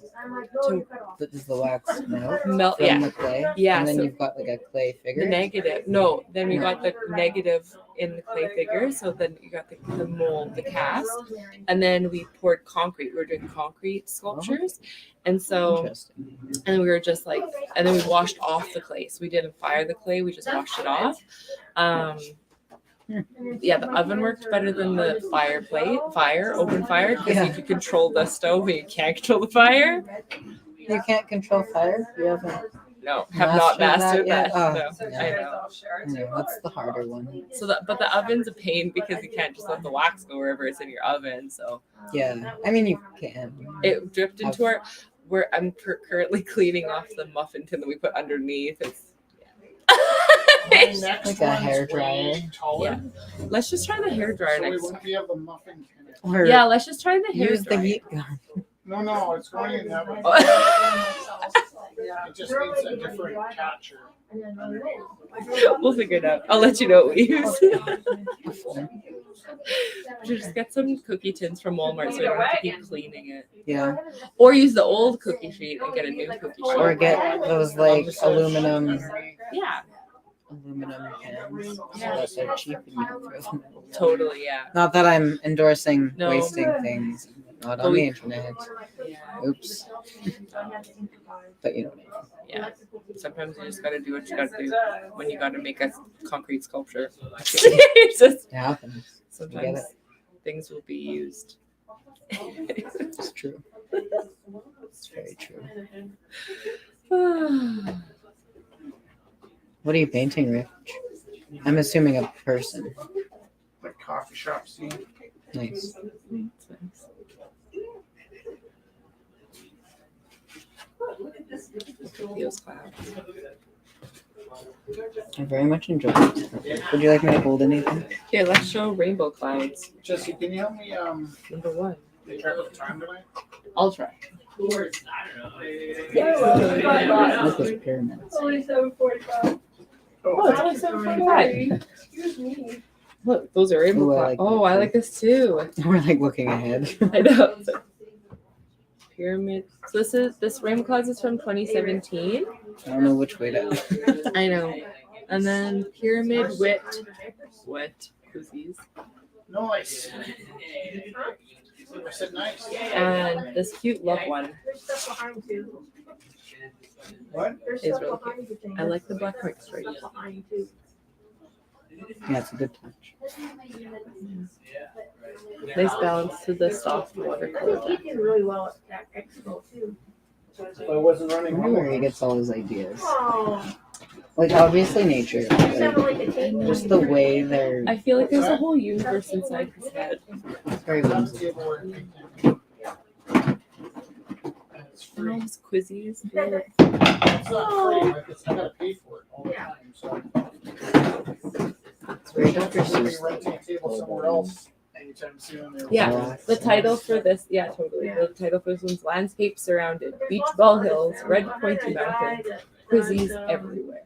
to does the wax melt melt, from yeah, the clay? Yeah, And then so- you've got like a clay the figure. negative. No, then we got the negative in the clay figure. So then you got the mold, the cast, and then we poured concrete. We were doing concrete sculptures, and so. Interesting. And we were just like, and then we washed off the clay. So we didn't fire the clay, we just washed it off. Yeah, the oven worked better than the open fire, because Yeah. you could control the stove, but you can't control the fire. You can't control fire. You haven't. No, have not mastered that. yet? Oh, No, So you I guys know. all share it Yeah, too, that's or- the harder one. So that, but the oven's a pain because you can't just let the wax go wherever it's in your oven. So Yeah, I mean you can. it dripped into our. Where I'm currently cleaning off the muffin tin that we put underneath. It's. My next Like a one's hair way dryer. taller, Yeah. Let's just try the hair dryer so we next. wouldn't be able to muffin in it. Or Yeah, let's just try the hair use the dryer. heat gun. No, it's going in that one. Yeah. It just needs a different catcher. We'll figure it out. I'll let you know what we use. Just get some cookie tins from Walmart so we don't have to keep cleaning it. Yeah. Or use the old cookie sheet and get a new cookie sheet. Or get those like aluminum Yeah, pans so that they're cheap and you can throw them away. totally. Yeah. Not that I'm endorsing No. wasting things. Not But on we- the internet. Yeah. Oops. But you know. Yeah. Sometimes you just gotta do what you gotta do when you gotta make a concrete sculpture. It's just- It happens. sometimes things will be used. It's true. It's very true. What are you painting, Rich? I'm assuming a person. Like coffee shop scene. Nice. Those clouds. I very much enjoyed it. Would you like me to hold anything? Here, let's show rainbow clouds. Jesse, can you help me Number one. take track of the time tonight? I'll try. Look at those pyramids. Only 7:45. Oh, it's only 7:45. Excuse me. Look, those are rainbow Ooh, I clouds. like Oh, that I too. like this too. We're like looking ahead. I know. Pyramid. So this rainbow clouds is from 2017. I don't know which way to. I know. And then pyramid wit koozies. Nice. I said nice. And this cute love one. There's stuff behind too. What? There's It's stuff really behind the thing. I like the black white stripe. Stuff behind too. Yeah, it's a good touch. Nice balance to the soft watercolor. He did really well at that expo too. I wasn't I running. wonder where he gets all his ideas. Oh, Like obviously nature, you but sounded like a tape. just the way they're I feel like there's a whole universe inside his head. it's very whimsical. It's And all free. his quizzies. It's not free, like I gotta pay for it all the time, so. It's very Don't Dr. just be Seuss. renting a table somewhere else anytime soon. or- Yeah, the title for this, yeah, totally. The title for this one's Landscape Surrounded, Beach Ball Hills, Red Pointy Mountains, Quizzies Everywhere,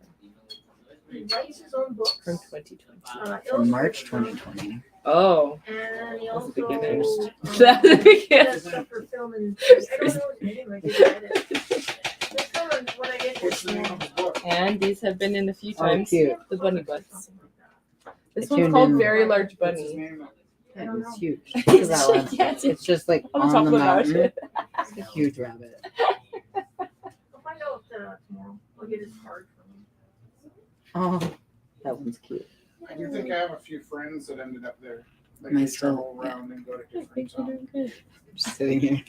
He writes his own books. from 2020. From March 2020. Oh, And he That's also. the beginning. um, That's the beginning. does stuff for film and. I don't know his name, I didn't get it. Just tell him when I get What's this the name of the book? And these have been in a few Oh, times. cute. The bunny butts. This I one's tuned called in. Very Large What's his Bunny. name? Yeah, it's huge. Look at that one. gigantic. It's just like On on top the of the mountain. mountain. It's a huge rabbit. I'll find out tomorrow. I'll get his card from him. Oh, that one's cute. I do think I have a few friends that ended up there. Like Am I they still- travel around and go to I different think you're doing good. Just sitting here.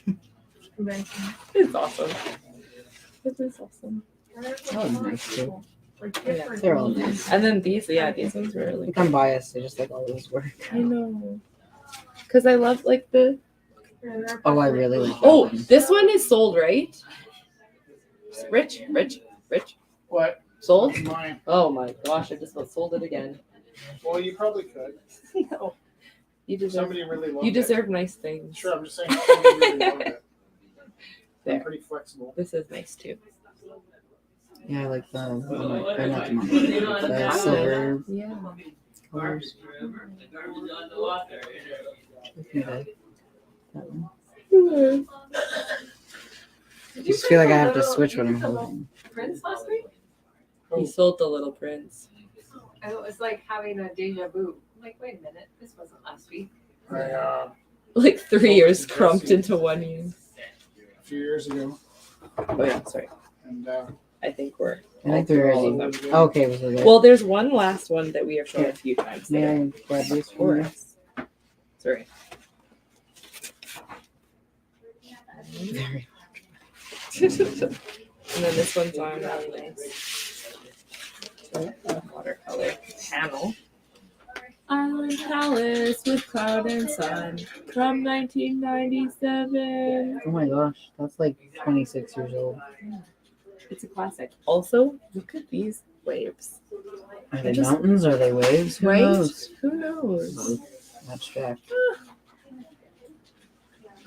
Convention. It's awesome. It is awesome. And there's That one's nice too. like Yeah, different. they're all nice. And then these, yeah, these ones are I really think I'm biased. I just like all his work. I know. Because I love like the. And they're Oh, I really like that Oh, one. this one is sold, right? Rich. What? Sold? Mine. Oh my gosh, I just about sold it again. Well, you probably could. No. You deserve. Somebody really loved You it. deserve nice things. Sure, I'm just saying. Somebody really loved it. There. I'm pretty flexible. This is nice too. Yeah, I like the or not the monkey, the silver Yeah. colors. Okay, that one. I just feel like I have to switch what I'm holding. Prince last week? He sold the Little Prince. And it was like having a deja vu. I'm like, wait a minute, this wasn't last week. I, Like 3 years crumped into 1 year. a few years ago, Oh yeah, sorry. and I think we're. I think they're all already. of them. Okay, was it? Well, there's one last one that we have shown a few times. May today. I grab these For for you? us. Sorry. Very And then this one's on really nice watercolor panel. Island Palace with Cloud and Sun from 1997. Oh my gosh, that's like 26 years old. It's a classic. Also, look at these waves. Are they Just- mountains? Are they waves? Who Right? knows? Who knows? Abstract.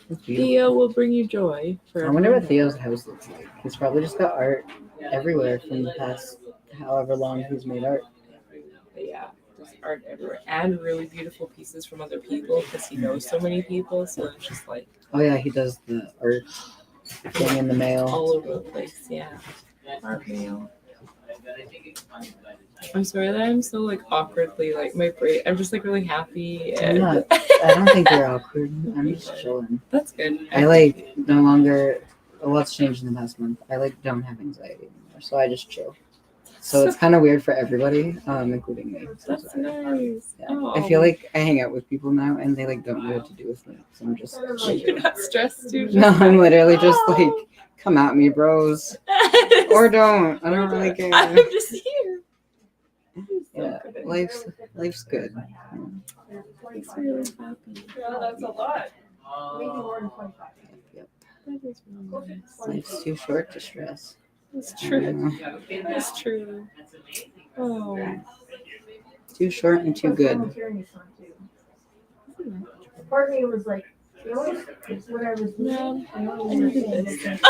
That's beautiful. Theo will bring you joy. I wonder what Theo's house looks like. He's probably just got art everywhere from the past however long he's made art. But yeah, there's art everywhere and really beautiful pieces from other people because he knows so many people. So it's just like Oh yeah, he does the art thing in the mail. all over the place. Yeah, art mail. I'm sorry that I'm so like awkwardly like my brain. I'm just like really happy I'm and not, I don't think you're awkward. I'm just chilling. that's good. I like no longer. What's changed in the past month? I like don't have anxiety anymore, so I just chill. So it's kind of weird for everybody, including me. That's nice. Yeah. Oh, I feel like I hang out with people now, and they like don't know what to do with me. So I'm just. you're not stressed too. No, I'm literally just like, come at me, bros, or don't. I don't really care. I'm just here. I'm so Yeah, good. life's good. Makes me really happy. Yeah, that's a lot. Maybe more than 25. That is really nice. Life's too short to stress. That's I true. know. That's true. Oh. Too short and too good. Volunteering is fun, too. Part of me was like, you always, when I was No, leaving, I I always needed were saying this. that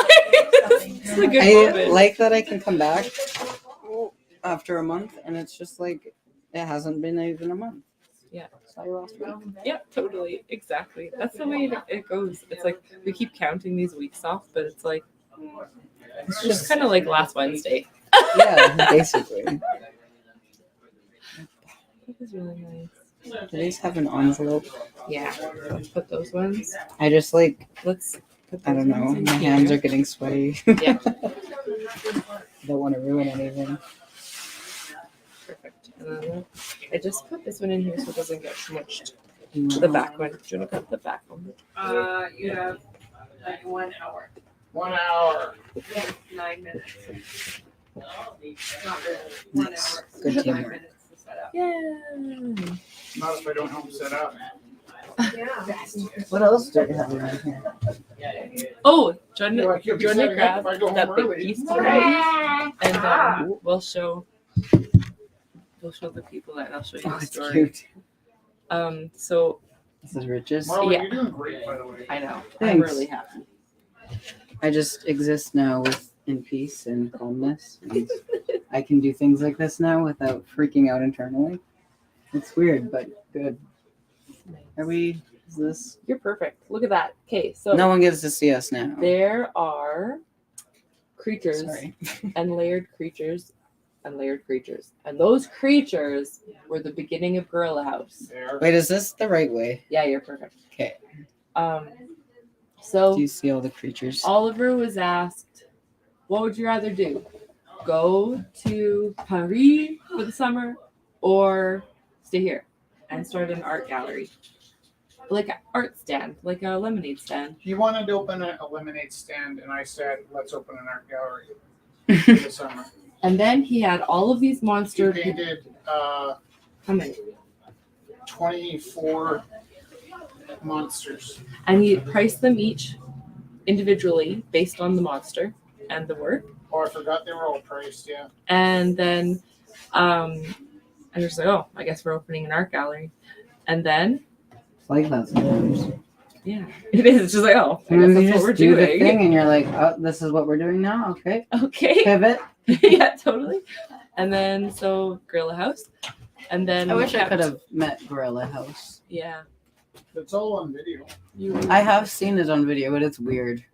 It's a good I moment. like that I can come back after a month, and it's just like it hasn't been even a month. Yeah. Saw you last week. Yeah, totally. Exactly. That's the way it goes. It's like we keep counting these weeks off, but it's like it's just kind of like last Wednesday. Yeah, basically. That is really nice. Do these have an envelope? Yeah. Let's put those ones. I just like Let's put those I don't know. ones in My here. hands are getting sweaty. Yeah. Don't want to ruin anything. Perfect. And then I just put this one in here so it doesn't get smushed. The back one. Do you want to cut the back one? You have like 1 hour, 1 hour. 9 minutes. Not really, 1 Nice. hour. Good 9 teamwork. minutes to set up. Yeah. Not if I don't help set up. Yeah. What else do you have around here? Oh, do you Like, want you'll be to setting up grab if I go that home big early. piece already? And we'll show the people that, and I'll show you Oh, the it's story. cute. So This is Rich's. Marla, Yeah. you're doing great, by the way. I know. I'm Thanks. really happy. I just exist now in peace and calmness. And I can do things like this now without freaking out internally. It's weird, but good. Are we? Is this? You're perfect. Look at that. Okay, so No one gets to see us now. there are creatures Sorry. and layered creatures and layered creatures. And those creatures were the beginning of Gorilla House. There. Wait, is this the right way? Yeah, you're perfect. Okay. So Do you see all the creatures? Oliver was asked, what would you rather do? Go to Paris for the summer or stay here and start an art gallery? Like an art stand, like a lemonade stand. He wanted to open a lemonade stand, and I said, let's open an art gallery for the summer. And then he had all of these He monster painted How many? 24 monsters. And he priced them each individually based on the monster and the work. Oh, I forgot they were all priced, yeah. And then I was just like, oh, I guess we're opening an art gallery. And then It's like that sometimes. yeah, it is. It's just like, oh, I And guess you that's what we're just do the thing, doing. and you're like, "Oh, this is what we're doing now." Okay, Okay. pivot. Yeah, totally. And then so Gorilla House. And then I wish I kept- could have met Gorilla House. Yeah. It's all on video. You I have seen it on video, but it's weird.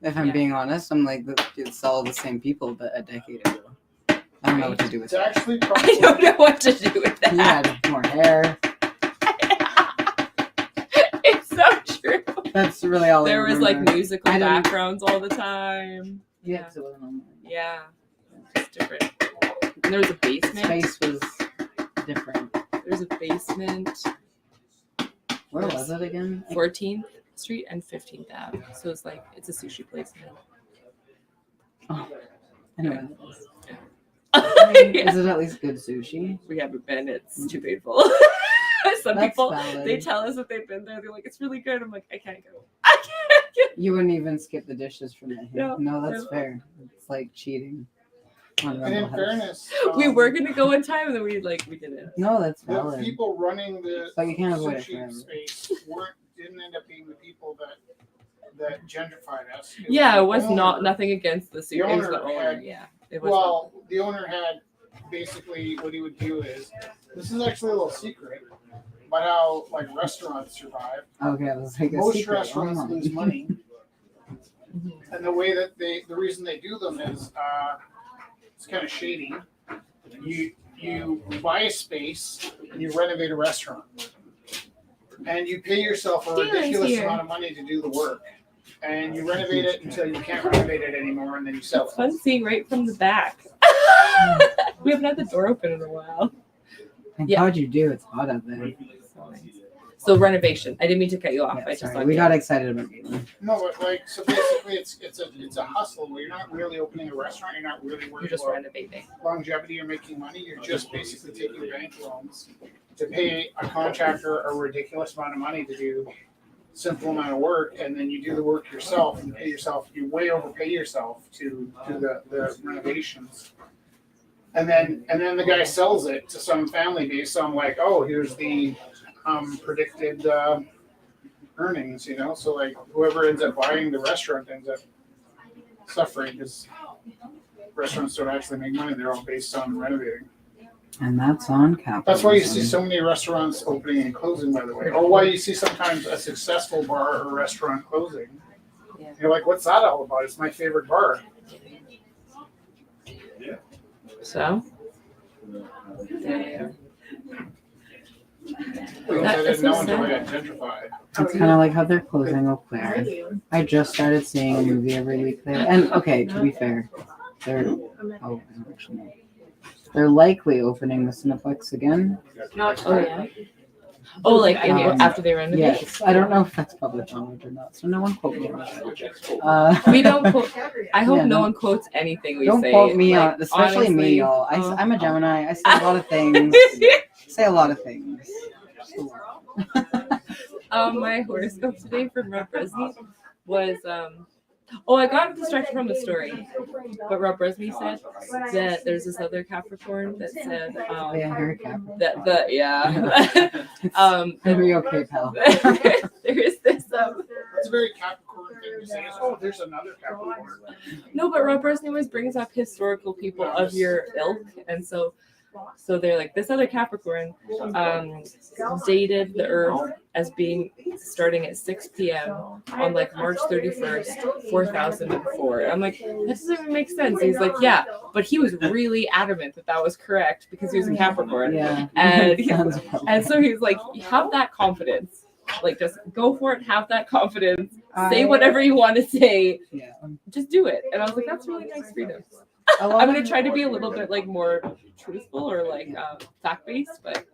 If I'm Yeah. being honest, I'm like, it's all the same people, but a decade ago. I don't know what to do with It's it. actually I probably don't know what to do with He that. had more hair. It's so true. That's really all. There I was like remember. musical I didn't- backgrounds all the time. Yeah, 'cause it wasn't on mine. Yeah. It's different. And there was a basement. Space was different. There's a basement. Where was it again? 14th Street and 15th Ave. So it's like it's a sushi place now. Oh, I know what it is. Yeah. Is it at least good sushi? We haven't been. It's too painful. Some That's people valid. they tell us that they've been there. They're like, it's really good. I'm like, I can't go. I can't go. You wouldn't even skip the dishes from it. No. No, that's fair. It's like cheating. On And in Rumble House. fairness, We were gonna go in time, and then we didn't. No, that's the valid. people running the But you can't avoid it sushi forever. space didn't end up being the people that gentrified us. Yeah, it the was owner. not nothing against the suit. It was the owner owner. had- Yeah, it was. Well, the owner had basically what he would do is this is actually a little secret about how like restaurants survive. Okay, I was like a Most secret. restaurants Oh. lose money, Mhm. and the way that the reason they do them is it's kind of shady. You buy a space and you renovate a restaurant, and you pay yourself a Dylan's ridiculous here. amount of money to do the work, and you renovate it until you can't renovate it anymore, and then you sell It's it. fun seeing right from the back. We haven't had the door open in a while. Thank Yeah. God you do. It's hot out there. So renovation. I didn't mean to cut you off. Yeah, I just sorry. thought We got excited about Caitlin. No, but like so basically, it's a hustle where you're not really opening a restaurant. You're not really you're worried just about renovating. longevity or making money. You're just basically taking bank loans to pay a contractor a ridiculous amount of money to do simple amount of work, and then you do the work yourself and pay yourself. You way overpay yourself to do the renovations. And then the guy sells it to some family based on like, oh, here's the predicted earnings, you know. So like whoever ends up buying the restaurant ends up suffering because restaurants don't actually make money. They're all based on renovating. And that's on capitalism. That's why you see so many restaurants opening and closing, by the way, or why you see sometimes a successful bar or restaurant closing. Yeah. You're like, what's that all about? It's my favorite bar. So Because I is didn't know so until I sad. got gentrified. It's kind of like how they're closing Eau Claire. I just started seeing a movie every week there. And okay, to be fair, they're I don't actually know. They're likely opening the Cineplex again. oh yeah. Oh, like after they renovate. Yes, I don't know if that's public knowledge or not, so no one quote me on that. We don't quote. I hope Yeah, no no. one quotes anything we Don't say. quote me like, on, especially honestly, me, y'all. oh. I'm a Gemini. I say a lot of things. Say a lot of things. Just a lot. My horoscope today from Rob Bresney was oh, I got distracted from the story, but Rob Bresney said that there's this other Capricorn that said Oh, yeah, Harry Cap. that the Are you okay, pal? there is this It's a very Capricorn thing to say. Oh, there's another Capricorn. no, but Rob Bresney always brings up historical people of your ilk, and so they're like this other Capricorn dated the Earth as being starting at 6 p.m. on like March 31st, 4004. I'm like, that doesn't even make sense. He's like, yeah, but he was really adamant that was correct because he was a Capricorn. Yeah. And Sounds about And so he's like, have that confidence. Like, just go for it, have that confidence. Say whatever you want to say. Yeah. Just do it. And I was like, that's really nice freedom. A lot I'm of- going to try to be a little bit like more truthful or like fact-based, but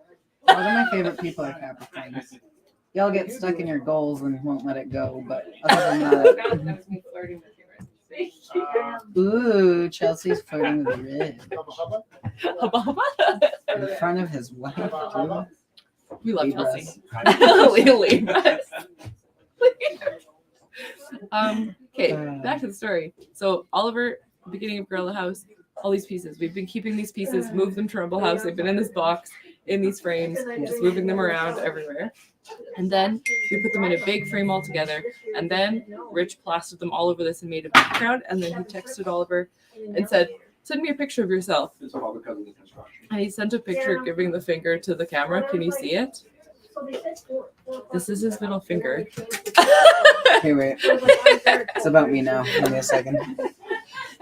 A lot of my favorite people are Capricorns. Y'all get stuck in your goals and won't let it go, but other than that, That's me flirting with you, right? ooh, Chelsea's flirting with Rid Hubba hubba? in front of his wife. Too. we love Libras. Chelsea. Libras. Okay, back to the story. So Oliver, beginning of Gorilla House, all these pieces. We've been keeping these pieces, moved them to Rumble House. They've been in this box, in these frames, just moving them around everywhere. And then we put them in a big frame all together. And then Rich plastered them all over this and made a background. And then he texted Oliver and said, send me a picture of yourself. And he sent a picture giving the finger to the camera. Can you see it? This is his middle finger. Okay, wait. It's about me now. Give me a second.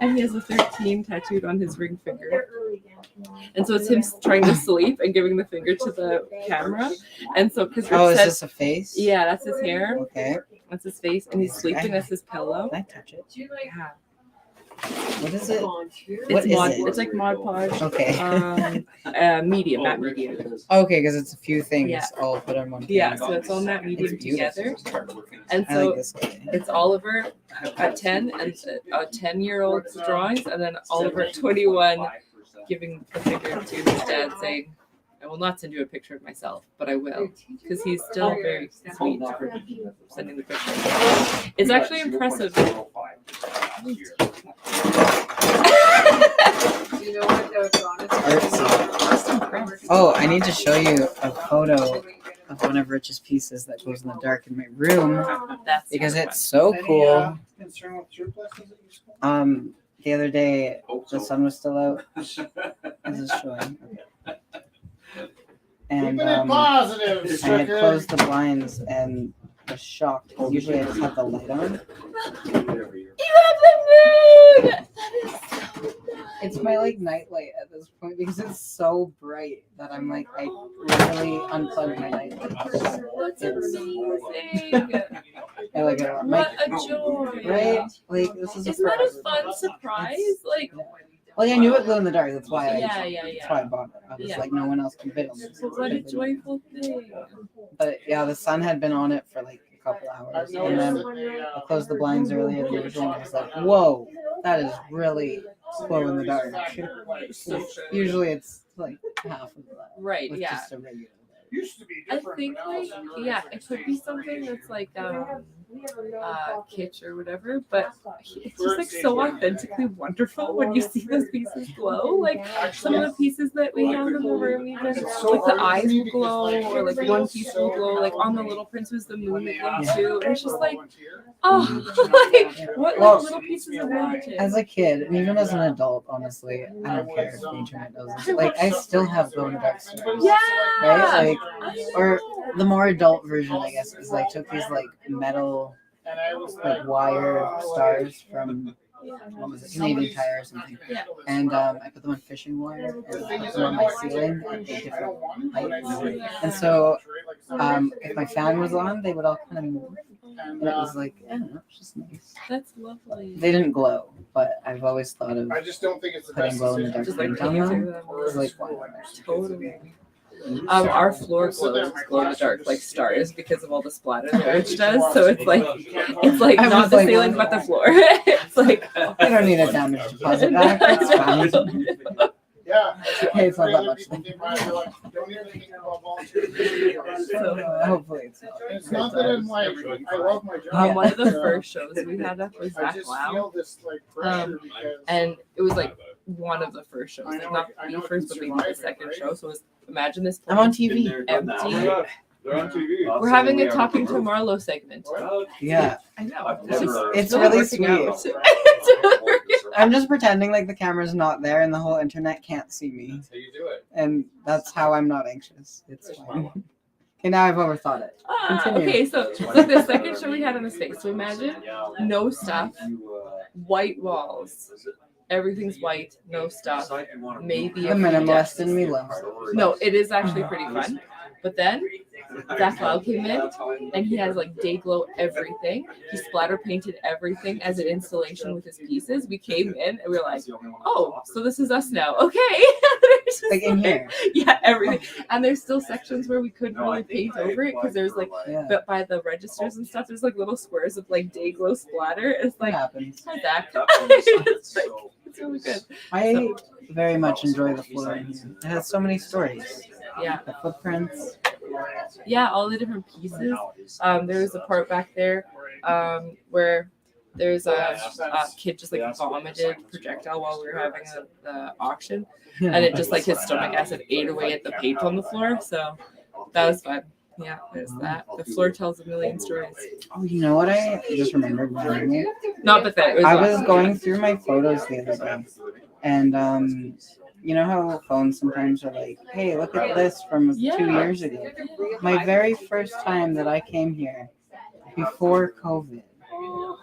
And he has a 13 tattooed on his ring finger. And so it's him trying to sleep and giving the finger to the camera. And so, because Oh, Rich is said, this a face? yeah, that's his hair. Okay. That's his face. And he's sleeping. That's his pillow. Can I touch it? Yeah. What is it? It's What is Mod, it? it's like Mod Podge. Okay. Medium, Matte Medium. Okay, because it's a few things Yeah. all put on one. Yeah, camera. so it's all Matte Medium It's beautiful. together. And I so like this guy. it's Oliver at 10 and a 10-year-old's drawings, and then Oliver at 21 giving the finger to his dad saying, I will not send you a picture of myself, but I will. Because he's still very sweet for sending the picture. It's actually impressive. You know what, Oh, I need to show you a photo of one of Rich's pieces that goes in the dark in my room That's because super it's so Any, cool. concern with surpluses at your school? The other day the sun was still out. Is this showing? Okay. And Keeping it positive, I had Stricker. closed the blinds and was shocked. 'Cause usually I just have the light on. You have the moon! That is so nice. It's my like nightlight at this point because it's so bright that I'm like I literally unplugged my nightlight. That's amazing. I like it. What a joy. Right? Like this is Isn't that a present. fun surprise? Like, Well, yeah, I knew it glowed in the dark. That's why. yeah. That's why I bought it. I was Yeah. like, no one else can fit on this. So what a joyful thing. But yeah, the sun had been on it for like a couple hours, I've and noticed then that they, I closed the blinds earlier than usual, and I was like, whoa, that is really glow in the dark. Usually it's like half of that. Right, With yeah. just a regular light. Used to be I different, think but now like, it's really yeah, nice it could be something that's like kitsch or whatever, but it's just like so authentically wonderful when you see those pieces glow. Like some of the pieces that we have in the room, even like the eyes will glow, or like one piece will glow. Like on the Little Prince was the moon that glowed too, and it's just like, oh, like what Well, little pieces of magic. As a kid, and even as an adult, honestly, I don't care if the internet knows this. Like, I still have glow in the dark stars. Yeah. Right? Like, I know. or the more adult version, I guess, is I took these like metal, And I was like wire stars from what was it, Canadian Tire or something, Yeah. and I put them on fishing wire and put them on my ceiling at different heights. And so, if my fan was on, they would all kind of move, and it was like, I don't know, it's just nice. That's lovely. They didn't glow, but I've always thought of I just don't think it's the putting best glow in the dark Just like paint on them. painting them. It's like, why not? Totally. Our floor glows glow in the dark like stars because of all the splatter that Rich does. So it's like I not was the like, ceiling but the floor. It's like I don't need a damage deposit back. It's fine. Yeah. Hey, it's not that much. People came by, they're like, don't even think about volunteering. So hopefully it's not. It's not that I'm like, I love my job. One of the but, first shows we had up was I Zach just Lau, feel this like pressure because. and it was like one of the first shows, I like know not I the know it first, can but maybe the survive it, second right? show. So it was, imagine this I'm on place TV. empty. They're on TV. We're having a talking to Marlo segment. Yeah, I know. I've It's just- never- it's really really working out. sweet. It's really working out. I'm just pretending like the camera's not there and the whole internet can't see me, That's how you do it. and that's how I'm not anxious. It's fine. Okay, now I've overthought it. Continue. Okay, so the second show we had in the space. So imagine no stuff, white walls, everything's white, no stuff, maybe The a few minimalist desks. in me loves it. No, it is actually pretty fun. But then Zach Lau came in and he has like day glow everything. He splatter painted everything as an installation with his pieces. We came in and we were like, oh, so this is us now. Okay. There's just Like in here. Yeah, everything. And there's still sections where we couldn't really paint over it because there's like, Yeah, but by the registers and stuff, there's like little squares of like day glow splatter. It's it like, happens. hi Zach. It's like, it's really good. I very much enjoy the floor in here. It has so many stories. Yeah. The footprints. Yeah, all the different pieces. There's a part back there where there's a kid just like vomited projectile while we were having the auction, and it just like his stomach acid ate away at the paint on the floor. So that was fun. Yeah, there's that. The floor tells a million stories. Oh, you know what I just remembered randomly? Not but that. It was I was awesome. going through my photos the other day, and you know how phones sometimes are like, "Hey, look at this from 2 years ago." My very first time that I came here, before COVID,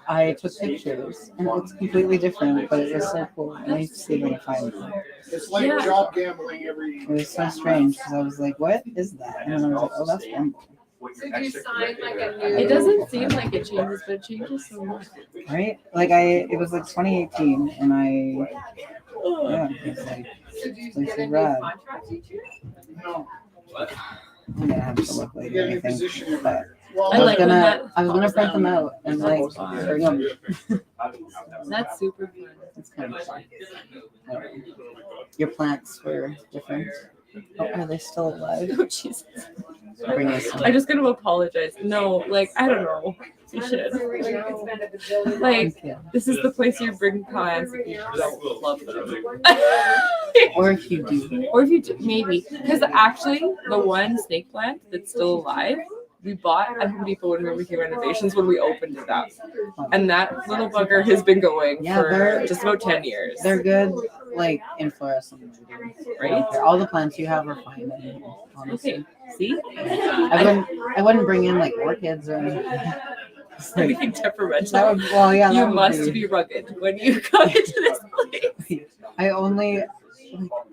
I took pictures, and it's completely different, but it was so cool. I need to see if I can find it. It's like job gambling every. It was so strange because I was like, "What is that?" And then I was like, "Oh, that's Rumble." So do you sign like a new? It doesn't seem like it changes, but it changes so much. Right? Like it was like 2018, and yeah, it's like So do you This get is a new rad. contract each year? No, I'm gonna have to look later. you're in I your think, position. but Well, I like when I was gonna print them out and like bring them. That's super fun. It's kind of fun. I don't know. Your plants were different. Oh, are they still alive? Oh, Jesus. Bring us some. I'm just gonna apologize. No, like, I don't know. You should. Or you could spend a bazillion. Like, Yeah. this is the place you bring plants if you don't love them. Or if you do. Or if you do, maybe. Because actually, the one snake plant that's still alive, we bought at Home Depot when we were making renovations when we opened it up. And that little bugger has been going Yeah, for they're- just about 10 years. They're good, like in fluorescent lighting. Right? All the plants you have are fine. Honestly. Okay, see? I wouldn't bring in like orchids or anything. It's like, Anything temperamental. that would, well, yeah, You that would must be rugged when you come into this place.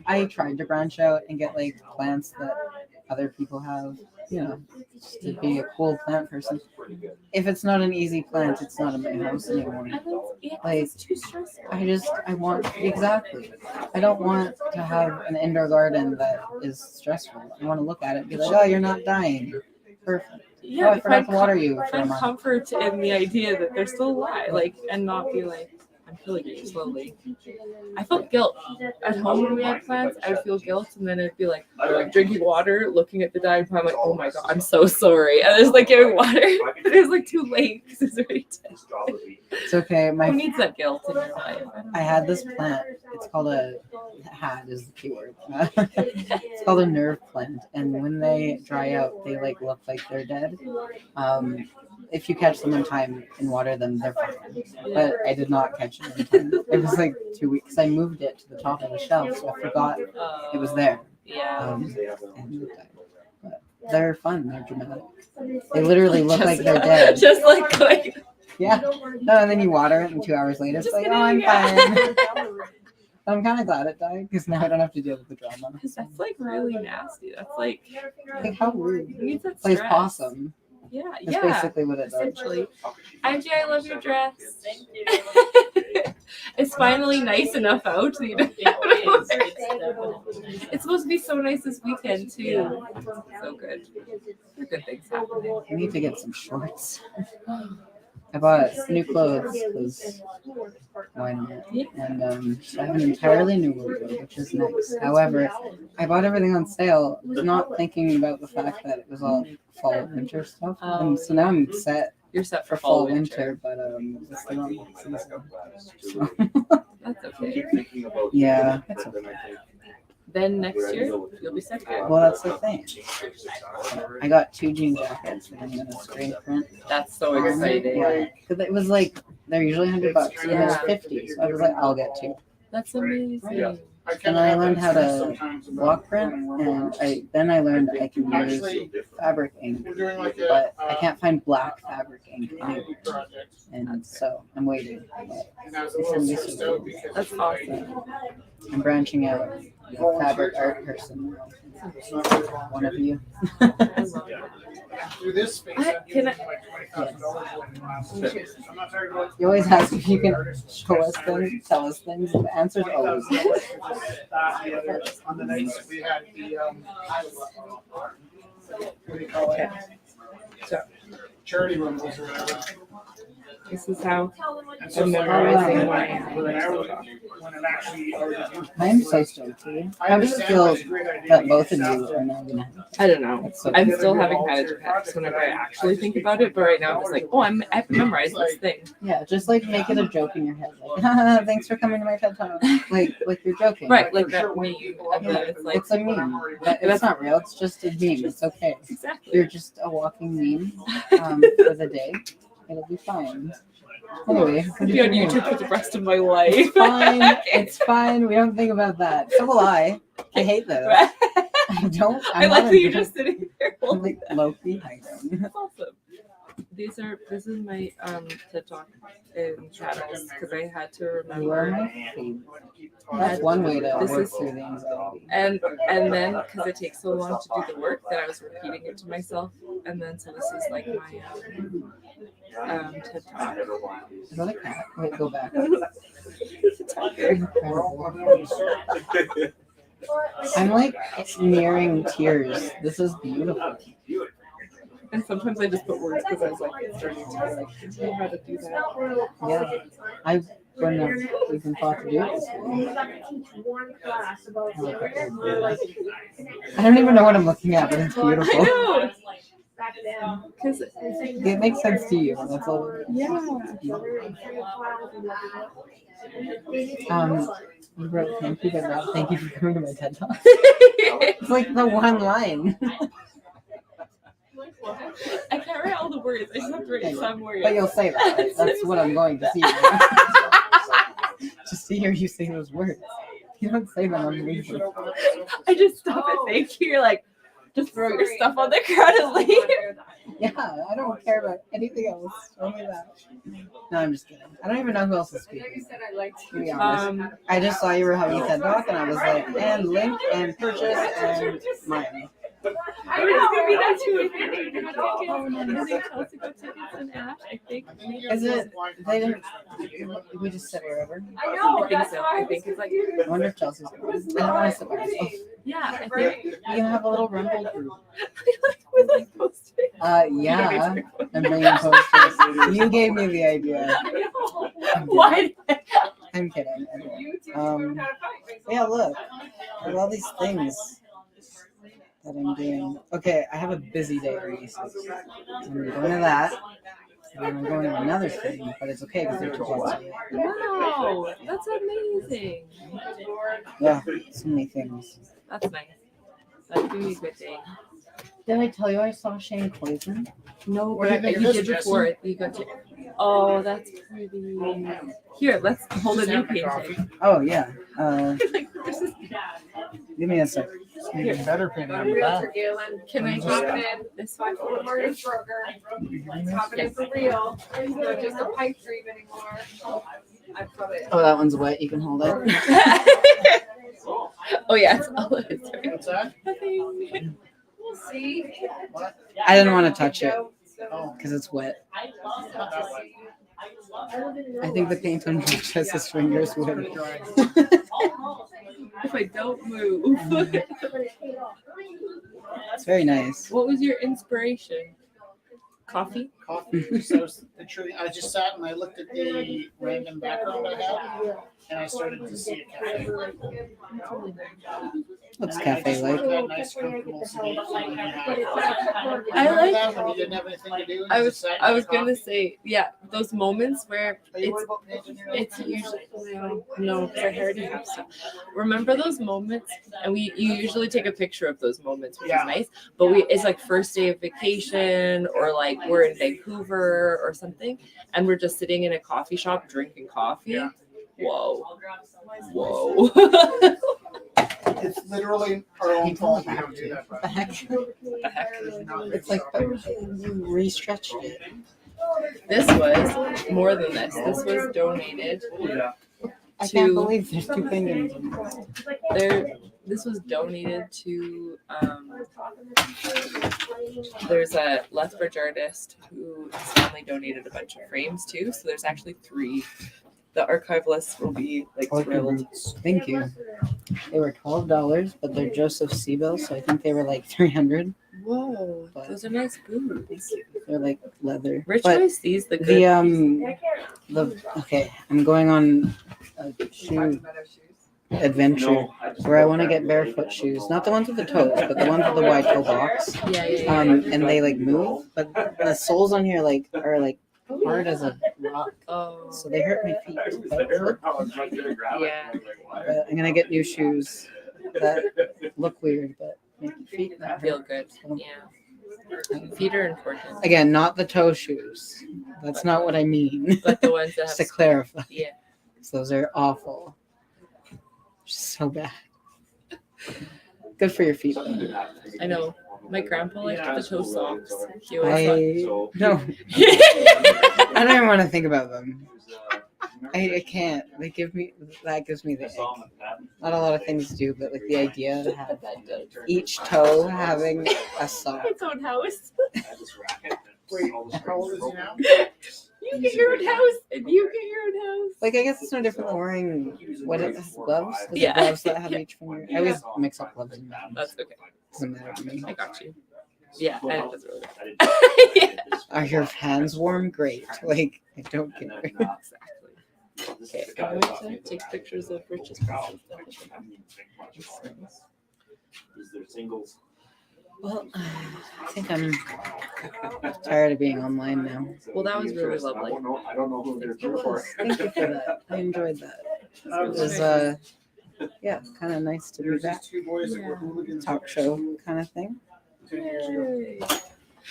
I tried to branch out and get like plants that other people have, just to be a cool plant person. If it's not an easy plant, it's not in my house anymore. Like, It's too stressful. I want, exactly. I don't want to have an indoor garden that is stressful. I want to look at it and be like, oh, you're not dying. Perfect. Yeah, I forgot to water you for a find month. comfort in the idea that they're still alive, like, and not be like, I'm killing you slowly. I felt guilt at home when we had plants. I would feel guilt, and then it'd be like, drinking water, looking at the dying plant, like, oh my god, I'm so sorry. And just like giving water, but it was like too late because it's already dead. It's okay. Who needs that guilt in your life? I had this plant. It's called had is the keyword. It's called a nerve plant, and when they dry out, they like look like they're dead. If you catch them in time and water them, they're fine. But I did not catch them in time. It was like 2 weeks. I moved it to the top of the shelf, so I forgot it was there. Yeah. And it died. But they're fun. They're dramatic. They literally look like they're dead. Just like going. Yeah. No, and then you water it, and 2 hours later, it's Just like, kidding, oh, I'm yeah. fine. I'm kind of glad it died because now I don't have to deal with the drama. Because that's like really nasty. That's like, Like, how rude. it needs that Plays stress. possum. Yeah, That's yeah. basically what it does. Essentially. Angie, I love your dress. Thank you. It's finally nice enough out that you don't have to. It's supposed to be so nice this weekend too. So good. There are good things happening. I need to get some shorts. I bought new clothes because why not? And so I have an entirely new wardrobe, which is nice. However, I bought everything on sale, not thinking about the fact that it was all fall winter stuff. And so now I'm set You're set for for fall fall winter, but it's the wrong season. So, That's okay. yeah, it's okay. Then next year you'll be set good. Well, that's the thing. I got 2 jean jackets that I'm gonna screen print. That's so exciting. Yeah, because it was like they're usually $100, and there's 50. So I was like, I'll get 2. That's amazing. And then I learned how to block print, and I learned I can use fabric ink, We're doing like a. but I can't find black fabric ink anywhere. project. And so I'm waiting. But And I was a little stressed out because. That's awesome. I'm branching out. I'm a fabric art person. It's not very long. One of you. I love it. Through this space, I- I've can given you like $20,000. I'm not talking about. You always ask if you can show us things, tell us things, and the answer is always no. On the nights we had the, what do you call it? Charity rumbles or whatever. This is how And so I'm like, memorizing when it actually already. I'm so stoked for you. How does it feel that both of you are now gonna have? I don't know. That's so I'm cool. still having panic attacks whenever I actually think about it, but right now I'm just like, oh, I have to memorize this thing. Yeah, just like make it a joke in your head. Like, thanks for coming to my TED Talk. Like you're joking. Right, like that meme. And then it's like, It's a meme. It's not real. It's just a meme. It's okay. exactly. You're just a walking meme for the day. It'll be fine. Anyway, what I'll did be on you YouTube do? for the rest of my life. It's fine. It's fine. We don't think about that. So will I. I hate those. I don't. I I'm like not that you're a- just sitting there. I'm like Loki. I don't. That's awesome. This is my TED Talk in shadows because I had to You are remember my favorite. That's one way to This work is- through the anxiety. and then because it takes so long to do the work that I was repeating it to myself And then so this is like my TED Talk. Is that a cat? Wait, go back. I'm like nearing tears. This is beautiful. And sometimes I just put words because I was like starting to like know how to do that. Yeah, I wouldn't have even thought to do this. I don't even know what I'm looking at, but it's I beautiful. know. Back then. Because It makes sense to you. That's all. yeah. You wrote thank you, but not thank you for coming to my TED Talk. It's like the one line. I can't write all the words. I just have to write some words. But you'll say that. Right? That's what I'm going to see. Just to hear you say those words. You don't say them on leave. I just stop at thank you. You're like, just throw your stuff on the ground and leave. Yeah, I don't care about anything else. Only that. No, I'm just kidding. I don't even know who else is I know you speaking. said I liked To be honest. I just saw you were having a TED Talk, and I was like, and link and purchase and mine. I was gonna be that too. I think Chelsea got tickets and Ash. I think. Is it? They didn't. We just sit wherever. I know. I think so. I think it's like. I wonder if Chelsea's going. I don't want to sit by myself. Yeah, I think. You can have a little Rumble group. With like posters. Yeah. I'm bringing posters. You gave me the idea. Why? I'm kidding. You two Um, how to fight. Yeah, look. There's all these things that I'm doing. Okay, I have a busy day at Reese's. I'm going to that. And then I'm going to another thing, but it's okay because they're 2 blocks away. Wow, that's amazing. Yeah, so many things. That's nice. That's gonna be a good day. Did I tell you I saw Shane Poison? No, What do you think you of did this, before. You got to. Oh, that's pretty. Here, let's hold a new painting. Oh, yeah. Like, this is. Give me a sec. Even better painting on the Realtor back. Galen. Can I Pop just? it in. This Five one. foot mortgage broker. Pop it in for real. It's not just a pipe dream anymore. I put it. Oh, that one's wet. You can hold it. Oh yeah, it's all it is. What's that? Nothing. We'll see. I didn't want to touch it Oh. because it's wet. Not that way. I think the paint on Jess's fingers would. If I don't move. It's very nice. What was your inspiration? Coffee? Coffee. So I just sat and I looked at the random background I had, and I started to see a cafe. What's And I cafe just like? wanted that nice, comfortable seat. And I remember like- that when you didn't have anything to do. and I you was just sat and I had was gonna coffee? say, yeah, those moments where Are you it's worried about painting your it's own usually no, because I already have stuff. Remember those moments, and you usually take a picture of those moments, which Yeah. is nice. But it's like first day of vacation, or like we're in Vancouver or something, and we're just sitting in a coffee shop drinking coffee. Yeah. Whoa, whoa. It's literally our own fault. We don't do that. What the heck? The heck? It's like you restretched it. This was more than this. This was donated Yeah. I can't to believe there's 2 penguins. there. This was donated to. There's a Lethbridge artist who his family donated a bunch of frames too. So there's actually 3. The archivalists will be like thrilled. Thank you. They were $12, but they're Joseph Seabell, so I think they were like 300. Whoa, those are nice boots. They're like leather. Rich But always sees the good. okay, I'm going on a shoe adventure where I want to get barefoot shoes, not the ones with the toes, but the ones with the wide toe box. Yeah. And they like move, but the soles on here like are like hard as a rock, Oh, so they hurt my feet. yeah. But I'm gonna get new shoes that look weird, but make your feet not Feel hurt. good. Yeah. Feet are important, Again, not the toe shoes. That's not what I mean. but the ones that Just to have. clarify, Yeah. 'cause those are awful. So bad. Good for your feet. Though. I know. My grandpa liked the toe socks. He always thought. No. I don't even want to think about them. I can't. That gives me the ick. Not a lot of things do, but like the idea to have each toe having a sock. Its own house. Wait, how old is he now? You get your own house, and you get your own house. Like I guess it's no different than wearing gloves. Is it Yeah. gloves that have each finger? I always mix up gloves and hands. That's okay. Doesn't matter to me. I got you. Yeah, and that's really good. Yeah. Are your hands warm? Great. Like I don't care. Exactly. Okay, I'm going to take pictures of Rich's process. Is there singles? Well, I think I'm tired of being online now. Well, that was really lovely. I don't know who they're through for. Thank you for that. I enjoyed that. It was yeah, kind of nice to be back. Two boys that were hooligans. Talk show kind of thing. Yay.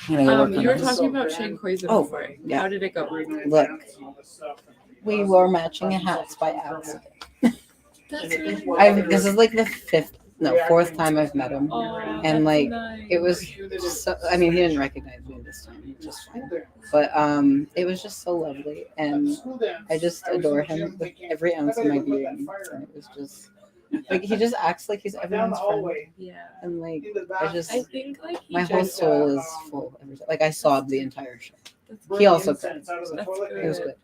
I'm gonna go work on You were this. talking about Shane Koizen Oh, before. yeah. How did it go? Look, we wore matching hats by accident. That's really This is like the fourth time I've met him. Oh, And, that's like, nice. It was so, I mean, he didn't recognize me this time, which is fine. But it was just so lovely, and I just adore him with every ounce of my being. And it was just like he just acts like he's everyone's friend, Yeah. and like I think like he my whole just, soul is full every time. Like I sobbed the entire show. that's He also cried. That's It was good. good.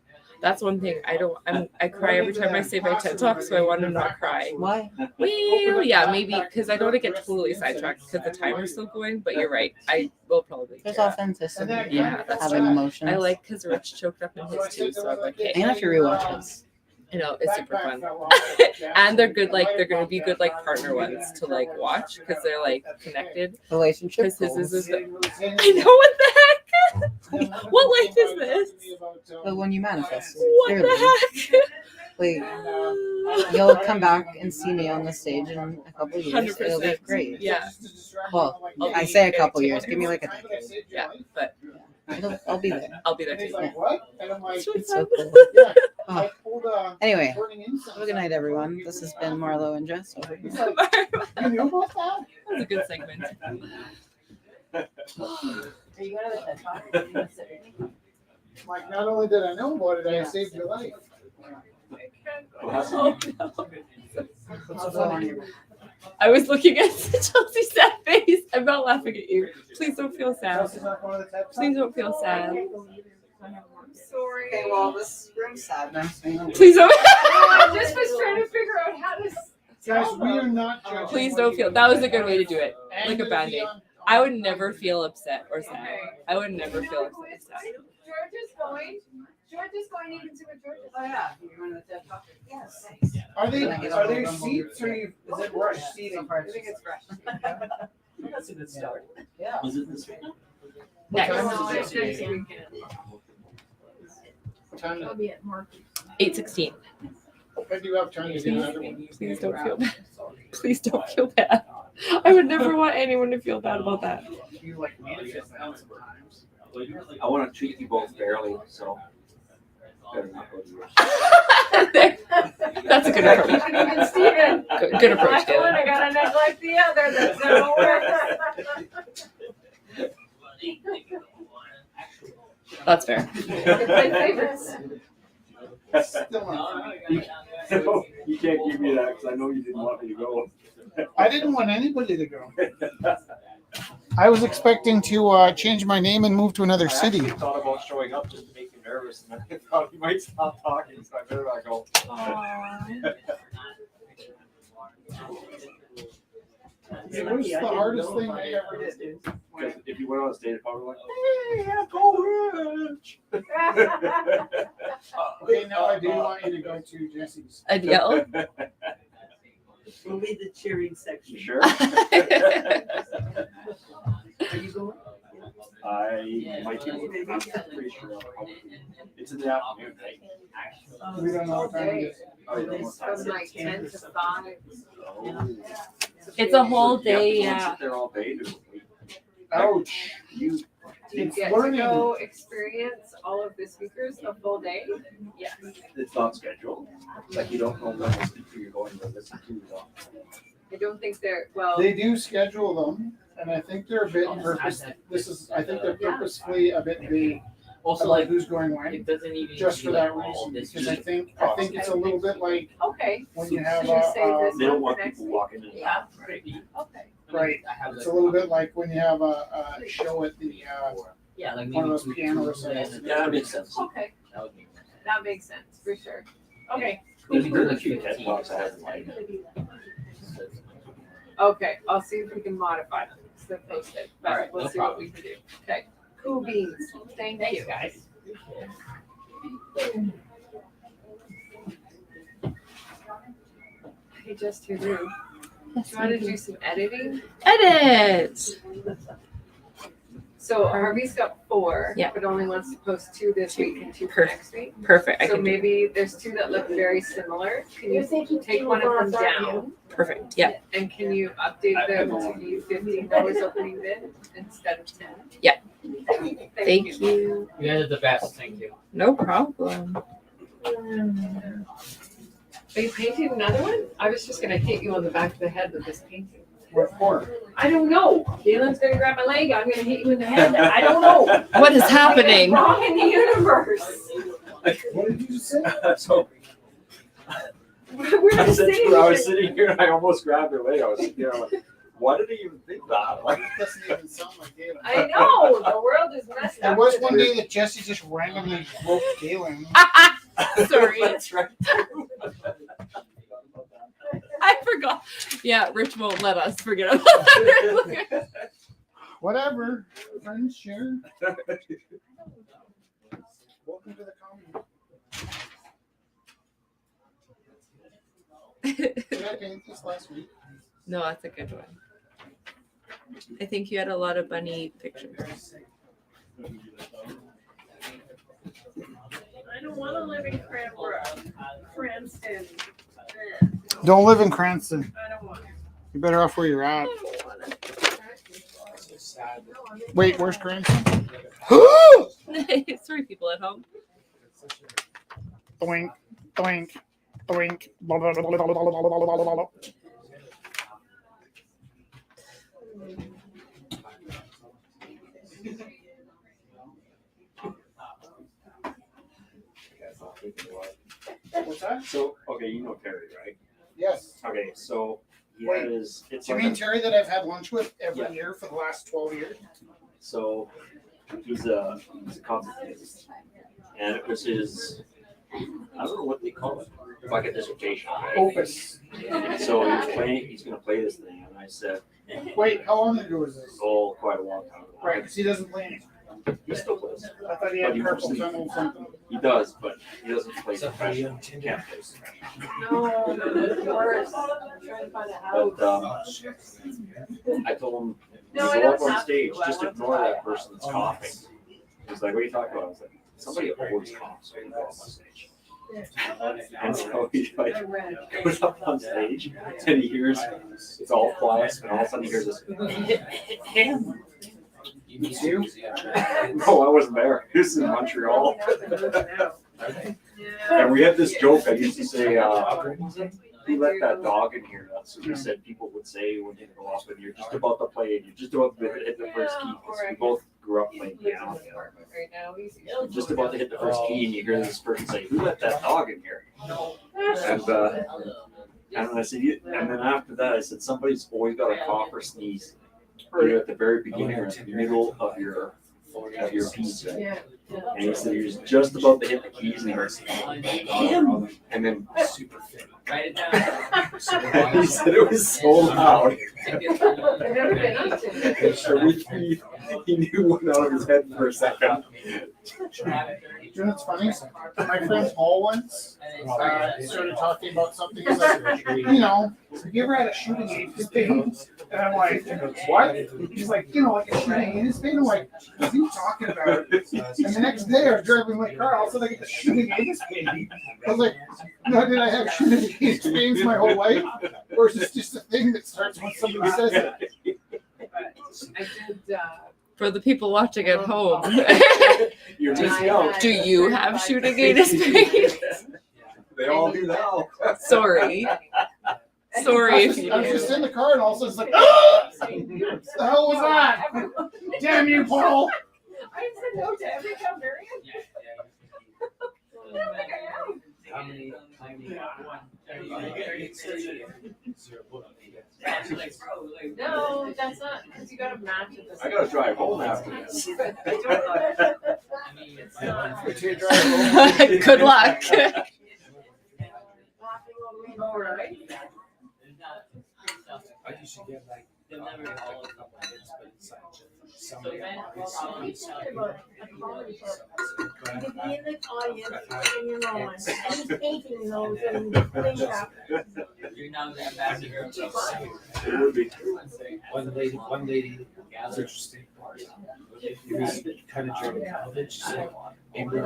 That's one thing I cry every time I say my TED talk, so I want to not cry. Why? Well, yeah, maybe because I don't want to get totally sidetracked because the timer's still going. But you're right, I will probably. There's tear up. authenticity. Yeah, that's having emotions. I like because Rich choked up in his too, so I'm like, hey, And if you rewatch this, you know, it's super fun. And they're good, like they're gonna be good like partner ones to like watch because they're like connected. relationship Because his goals. is the, I know what the heck. What life is this? The one you manifested. What Clearly. the heck? Like you'll come back and see me on the stage in a couple of years. It'll be 100%. great. Yeah. Well, I say a couple years. Give me like a decade. Yeah, but I'll be there. I'll be there And he's too. like, what? And I'm like, It's so cool. yeah, Oh. I pulled Anyway, burning incense. have a good night, everyone. This has been Marlo and Jess. He's like, you knew about that? That was a good segment. Are you going to the talk? Or are you gonna sit here? Like, not only did I know about it, I saved your life. Oh, no. I was looking at Chelsea's sad face. I'm not laughing at you. Please don't feel sad. Please don't feel sad. Sorry. Okay, well, this room's sad now. Please don't. I just was trying to figure out how to. Guys, we are not judging. Please what don't you feel. do. That was a good way to do it. And Like a it'll be Band-Aid. on- I would never feel upset or sad. I would never feel upset or sad. George is going. George is going. You can see what George is. Oh, yeah. You're going to the TED talk? Yes. Are they seats or is it rush seating? I think it's fresh. That's a good start. Yeah. Was it this one? Next. No, it's next weekend. What time is I'll it? be at Marcus. 8:16. When do you have time to get another one? Please don't feel bad. Please don't feel bad. I would never want anyone to feel bad about that. You like manifest that sometimes. I want to treat you both fairly, so better not go to yours. That's a good approach. Even Steven. Good approach, Like one, Taylor. I gotta neglect the other. That's not work. That's fair. My favorites. Still not. You can't give me that because I know you didn't want me to go. I didn't want anybody to go. I was expecting to change my name and move to another I city. actually thought about showing up just to make you nervous, and I thought you might stop talking, so I better not go. It was the hardest thing I ever did. Because if you went on stage, probably like, Hey, go Rich! Okay, now I do want you to go to Jesse's. I'd yell. We'll be the cheering section. You sure? Are you going? I might be able to, I'm pretty sure. I'll probably- It's in the afternoon, right? We don't know what time it is. Oh, you don't know what time From it like is. 10 to 5. Oh. It's a whole You have to day, go and yeah. sit there all day to wait. Ouch. You, You It's get to learning. go experience all of the speakers the full day. Yes. it's not scheduled, like you don't know when the speaker you're going to listen to is on. I don't think they're, well, They do schedule them, and I think they're a bit purpose, I think they're purposefully a bit vague. Also, about like, who's going when, it doesn't even. just be for like that all reason, this because I meeting. think it's a little bit like Okay. when you So have you say this They don't one want for next people week? walking in. Yeah. Right. Okay. right. I have It's like- a little bit like when you have a show at the Yeah, like one of maybe those two- piano two- recitals. Yeah, that makes sense. Okay. That would make sense. That makes sense, for sure. Okay. Maybe do There's a like few 15. TED Talks I haven't liked. Okay, I'll see if we can modify them, so post it, but Alright, we'll no see what problem. we can do. Okay, cool beans, thank you. guys. Hey, just who knew? Do you wanna do some editing? Edit. So Harvey's got 4, Yeah. but only wants to post 2 this week and 2 for Perfect. next week. Perfect. I So can do. maybe there's 2 that look very similar. Can you take one of them down? Perfect. Yeah. And can you update them to be $15 opening bid instead of 10? Yeah. Thank you. Thank you. You guys are the best. Thank you. No problem. Are you painting another one? I was just gonna hit you on the back of the head with this painting. What for? I don't know. Galen's gonna grab my leg. I'm gonna hit you in the head. I don't know. What is happening? Wrong in the universe. What did you just say? So We're I the said to same. her, I was sitting here and I almost grabbed her leg. I was sitting there like, why did he even think that? Like, It doesn't even sound like Galen. I know. The world is messed There up. was one day that Jesse just randomly broke Galen. Sorry. that's right. I forgot. Yeah, Rich won't let us forget about that. Whatever. Friends share. Welcome to the community. Did I paint this last week? No, that's a good one. I think you had a lot of bunny pictures. I don't wanna live in Cranston. Don't live in Cranston. I don't want to. You're better off where you're at. Wait, where's Cranston? Sorry, people at home. Doink, doink, doink. Blah, blah, blah, blah, blah, blah, blah, blah, blah, blah, blah. What's that? So, okay, you know Terry, right? Yes. Okay, so he Wait, had his, it's Do you like mean a- Terry that I've had lunch with every Yeah. year for the last 12 years? so he's a consultant. And it was his, I don't know what they call it, like a dissertation. right? Opus. So he was playing, he's gonna play this thing, and I said, Wait, how long ago was this? oh, quite a long time ago. Right, because he doesn't play anymore. He still plays. I thought he But had he carpal mostly- tunnel or something. He does, but he doesn't play professional. He can't play professional. No, of course. I'm trying to find a house. But I told him, you No, I go don't up on have stage, to. I just want to ignore buy that a person that's coughing. He's like, what are you talking about? I was like, somebody always coughs when you go up on stage. And so he like I read. goes up on stage and he hears, it's all quiet, and all of a sudden he hears this, him. You? No, I wasn't there. This is in Montreal. Yeah. And we had this joke, I used to say, who let that dog in here? That's what we said people would say when they go off, and you're just about to play, and you're just about to hit the first key, because we both grew up playing piano together. Right now, he's. You're just about to hit the first key, and you hear this person say, who let that dog in here? And I said, and then after that, I said, somebody's always got a cough or sneeze. Either at the very beginning or at the middle of your piece. Yeah. And he said he was just about to hit the keys and he goes, him! And then super fit. Write it down. He said it was so loud. I've never been up to it. Everything he knew went out of his head for a second. You know what's funny? My friend Paul once started talking about something. He's like, you know, have you ever had a shooting in his vein? And I'm like, what? He's like, you know, like a shooting in his vein. I'm like, what are you talking about? And the next day I was driving my car, all of a sudden I get the shooting in his vein. I was like, no, did I have shooting in his veins my whole life? Or is this just a thing that starts when somebody says it? I did, For the people watching at home, You're missing out. do you have shooting anus veins? They all do now. Sorry. Sorry if you I was just do. in the car and all of a sudden it's like, ah! What the hell was that? Damn you, Paul! I said no to every Calvarian. No, that's not, because you gotta match it. I gotta drive home after this. Good luck. All right. I usually get like They'll never all of them. but it's like some So of them then, obviously. About a comedy show. You could be in the audience, singing your own, and he's painting those and putting it up. You're now the ambassador of It would be. One lady, was interesting. He was kind of during college, she said, "Hey, we're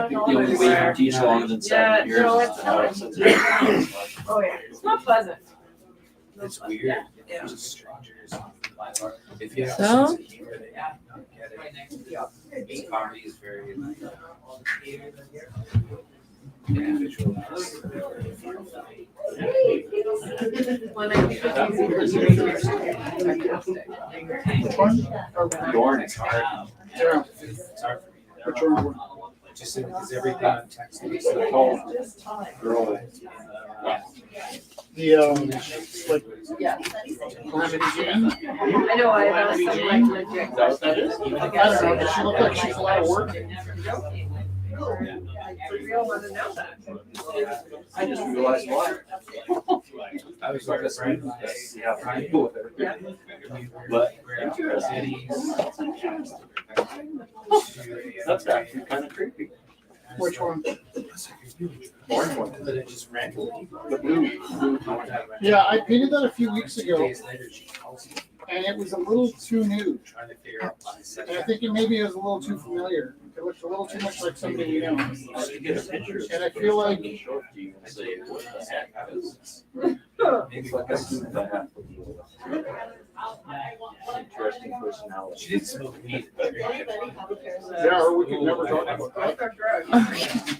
You only wait for teach longer than 7 years. no, it's not. Oh, yeah. It's not pleasant. It's weird. Yeah. It's just strangers. If you have So? a sense of humor, they might not get it. His comedy is very like, individualized. When I think it's easy for sarcastic. Which one? Dorn, it's hard. Zero. It's hard for me. Which one? Just because everything on text is so Oh, girl. The, like, Yeah. Calamity Jane? I know, I have some like legit. Is that what that is? I don't know, does she look like she's a lot of work? For real, want to know that. I just realized why. I was like a friend last. Yeah, I deal with everything. But that's actually kind of creepy. Which one? Orange one. But it just randomly. The blue. Yeah, I painted that a few weeks 2 ago, days later, she calls me, and it was a little too new. trying to figure out why. And I think it maybe was a little too familiar. It looked a little too much like somebody we know. Just to get a picture. And I feel like- Show it to you and say, what the heck? That is- Maybe It's like a suit that has to deal with. Interesting personality. she didn't smoke weed. Yeah, or we could never talk about that. Both are drugs.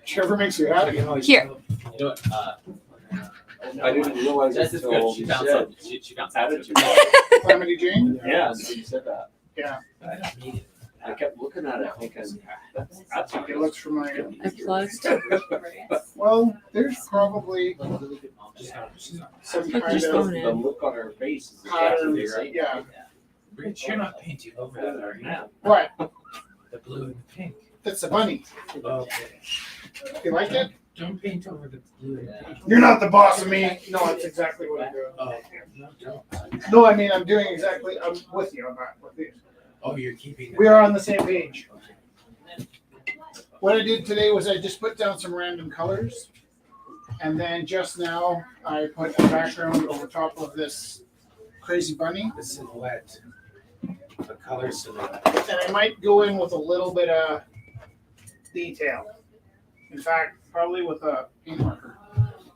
Whichever makes you happy. Here. You know what, I didn't realize That's it just until good. you She found said something. She found something. attitude. Calamity Jane? Yeah, so you said that. Yeah, I kept looking at it thinking, that's it looks familiar. I plugged. Well, there's probably some Put kind your of phone the in. look on her face. Is pattern, exactly right. yeah. Rich, you're not painting over that, are you? Yeah. What? The blue and the pink. That's a bunny. Okay. You like it? Don't paint over the blue and pink. You're not the boss of me. No, that's exactly what I'm doing. Oh, no, don't. No, I mean, I'm doing exactly, I'm with you on that. With you. Oh, you're keeping. We are on the same page. What I did today was I just put down some random colors. And then just now I put a background over top of this crazy bunny. The silhouette. The color silhouette. And I might go in with a little bit of detail. In fact, probably with a paint marker.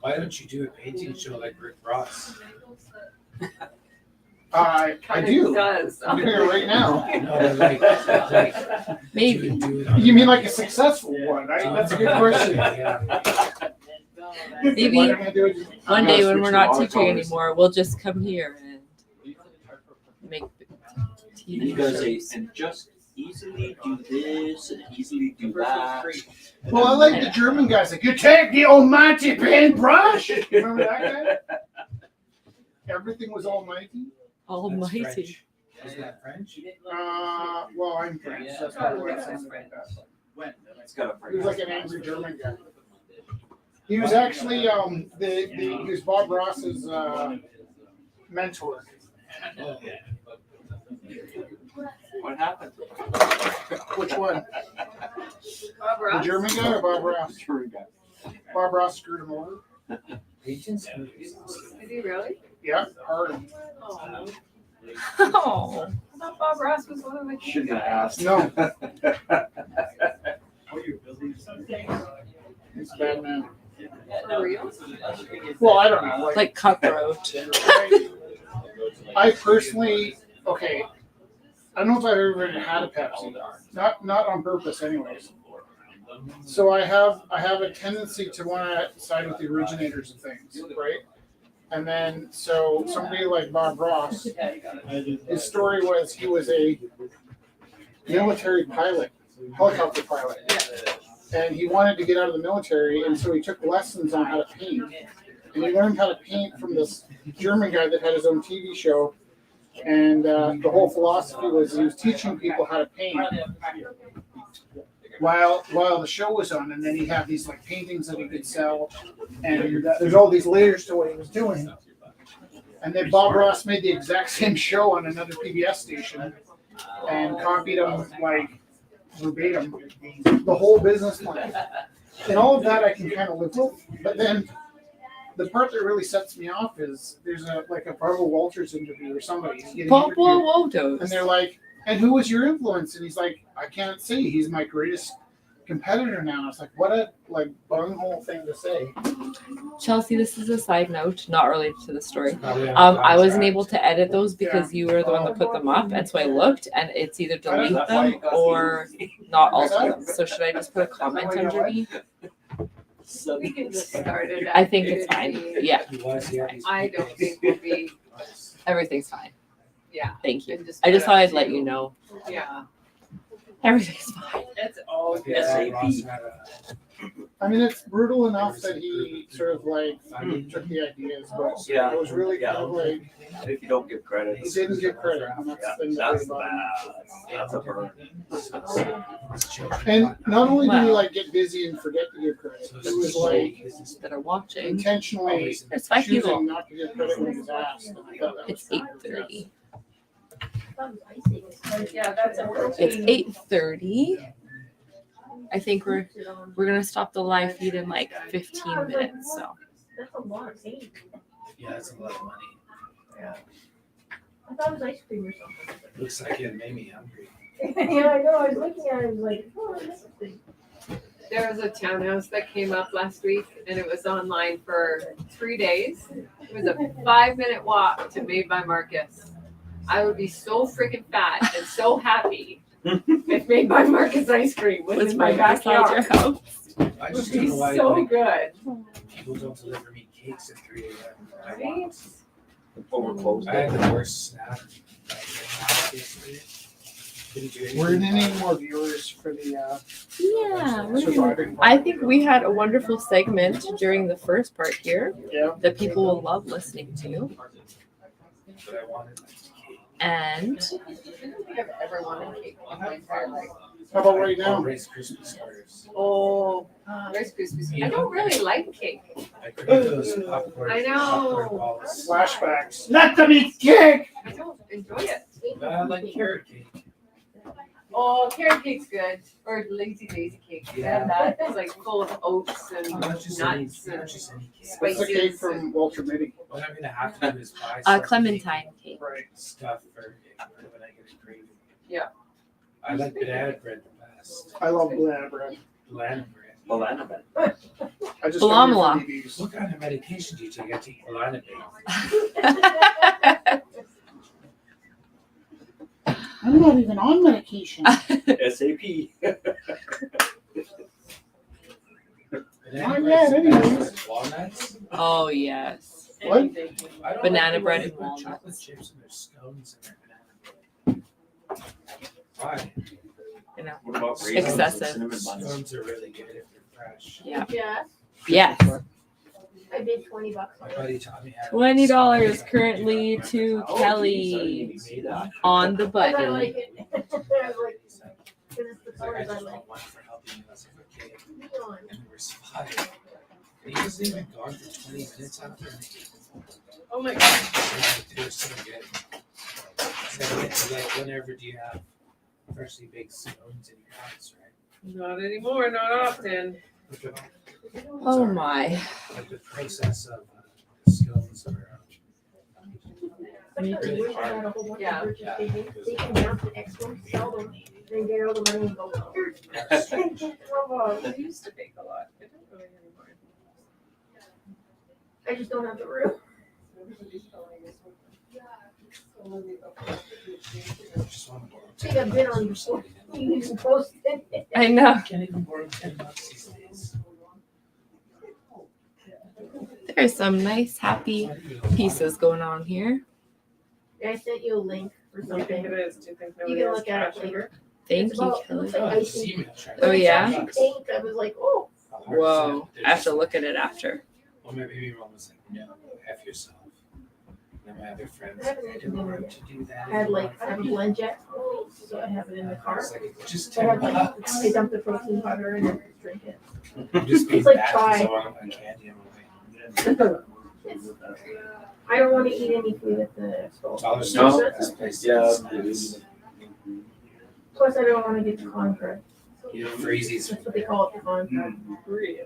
Why don't you do a painting show like Rick Ross? I do. Does. I'm doing it right now. No, like Maybe. do it on- You mean like a successful one? That's a good question. Yeah. Maybe Why don't I do it? one day when we're not Switch teaching watercolors. anymore, we'll just come here and make You TV gotta say, shows. and just easily do this and easily do that. Well, I like the German guys. Like, you take the almighty paintbrush. Remember that guy? Everything was almighty. That's Almighty. French. Is that French? Well, I'm French. So that's probably why it sounded like that. It's got a He was like an angry German guy. He was actually he was Bob Ross's mentor. Oh, What happened? Which one? Bob The Ross. German guy or Bob Ross? German guy. Bob Ross screwed him over. paintings? Did he really? Yeah, hard. Oh. Oh. I thought Bob Ross was one of the. Shouldn't have asked. No. He's a bad man. For real? Well, I don't know. Like cutthroat. I personally, okay, I don't know if I've ever had a Pepsi. Not on purpose, anyways. So I have a tendency to want to side with the originators of things, right? And then so somebody like Bob Ross, his story was he was a military pilot helicopter pilot. And he wanted to get out of the military, and so he took lessons on how to paint. And he learned how to paint from this German guy that had his own TV show. And the whole philosophy was he was teaching people how to paint while the show was on. And then he had these like paintings that he could sell. And there's all these layers to what he was doing. And then Bob Ross made the exact same show on another PBS station and copied him like verbatim, the whole business plan. And all of that I can kind of live with. But then the part that really sets me off is there's a Barbara Walters interview or somebody. He's getting Barbara interviewed, Walters. and they're like, and who was your influence? And he's like, I can't say. He's my greatest competitor now. It's like, what a bunghole thing to say. Chelsea, this is a side note, not related to the story. I wasn't able to edit those because you were the one that put them up, and so I looked, and it's either delete them or not alter them. So should I just put a comment underneath? We can just start it. I think it's fine. Yeah, I don't think we'll be, everything's fine. yeah. Thank you. and I just put thought up I'd let to- you know. Yeah, Everything's fine. it's all good. I mean, it's brutal enough that he sort of took the ideas, but Yeah. it was really kind of like If you don't give credit. he didn't get credit. And that's the thing that That's really bothered me. bad. That's a burn. And not only did he Wow. get busy and forget to give credit, he was That are watching. intentionally It's 5 choosing people. not to give credit when he was asked. And I thought that It's was 8:30. Yeah, that's a It's 8:30. I think we're gonna stop the live feed in like 15 minutes. So That's a lot of paint. Yeah, that's a lot of money. I thought it was ice cream or something. Looks like it made me hungry. Yeah, I know, I was looking at it, I was like, oh, this is big. There was a townhouse that came up last week and it was online for 3 days. It was a 5-minute walk to Made by Marcus. I would be so freaking fat and so happy if Made by Marcus ice cream was was in my right beside your backyard. house. I It would just be don't know why so good. people don't deliver me cakes at 3 a.m. I Right? want. Overclosed. I had the worst snack. Yesterday. Didn't do anything. We're in any more viewers for the Yeah, we're gonna- surviving. I think we had a wonderful segment during the first part here Yeah. that people will love listening to. But I wanted like cake. And I don't think I've ever wanted cake in my entire life. How about right Oh, now? Rice Krispie squares. Oh, Rice Krispies. I don't really like cake. I crave those popcorn. I know. Popcorn balls. Flashbacks. Let them eat cake! I don't enjoy it. But I like carrot cake. Oh, carrot cake's good, or lazy daisy cake. Yeah. And that is like full of oats and Not just any, nuts not and just any cake. What's the cake spices. from Walter Mitty? What I'm gonna have to do is buy some clementine cake. Right. stuff for when I get a craving. Yeah. I like banana bread the best. I love banana bread. Banana bread. Milana Ben. I just Balamala. got it from What kind of medication do you take? I take banana bread. I'm not even on medication. SAP. Not yet, anyways. Walnuts. Oh yes. What? Anything. I don't Banana like bread the and ones with chocolate walnuts. chips and there's scones in their banana bread. Why? You know. What about raisins and Excessive. cinnamon buns? Scones are really good if they're fresh. Yeah. Yeah, Yes. I paid $20. My buddy taught me how to $20 currently to Oh, Kelly geez, I didn't see that. on the Because I button. like it. I was like, because it's the He's like, I colors I just like. want one for helping me. I was like, okay. Come on. And there was 5. And he wasn't even gone for 20 minutes after. Oh my god. They were so good. So, like, whenever do you have freshly baked scones in your house, right? Not anymore, not often. But the- Oh my. Like the process of scones or Sometimes we wish I had a whole bunch Yeah. of purchase they can down to X one, sell them, then get all the money and go. I used to bake a lot. I don't really anymore. I just don't have the room. just want to borrow I think I've been on before. You even posted it. I know. I can't even borrow $10 these days. There's some nice happy pieces going on here. I sent you a link or What do you think something. it is? Do you think You nobody can else look at it catches later. Thank It's you, about- it Kelly. looks like Oh, the icing. cement track. Oh, yeah? Ink, I was like, oh. Whoa. I have to look at it after. Well, maybe your mom was like, no, F yourself. And my other friends, I haven't I eaten didn't dinner want yet. to do that. I had like, I have a blend jet, so I have it in the I car. was like, just I $10 have like, bucks. I dump the protein powder in and drink it. I'm just being It's like bad because I chai. want a candy on my way. I don't want to eat any food at the expo. Dollar No. Store's the best place to Yeah, get it snacks. is. Plus, I don't want to get the contract. You know, freezies. That's what they call it, the contract. Really?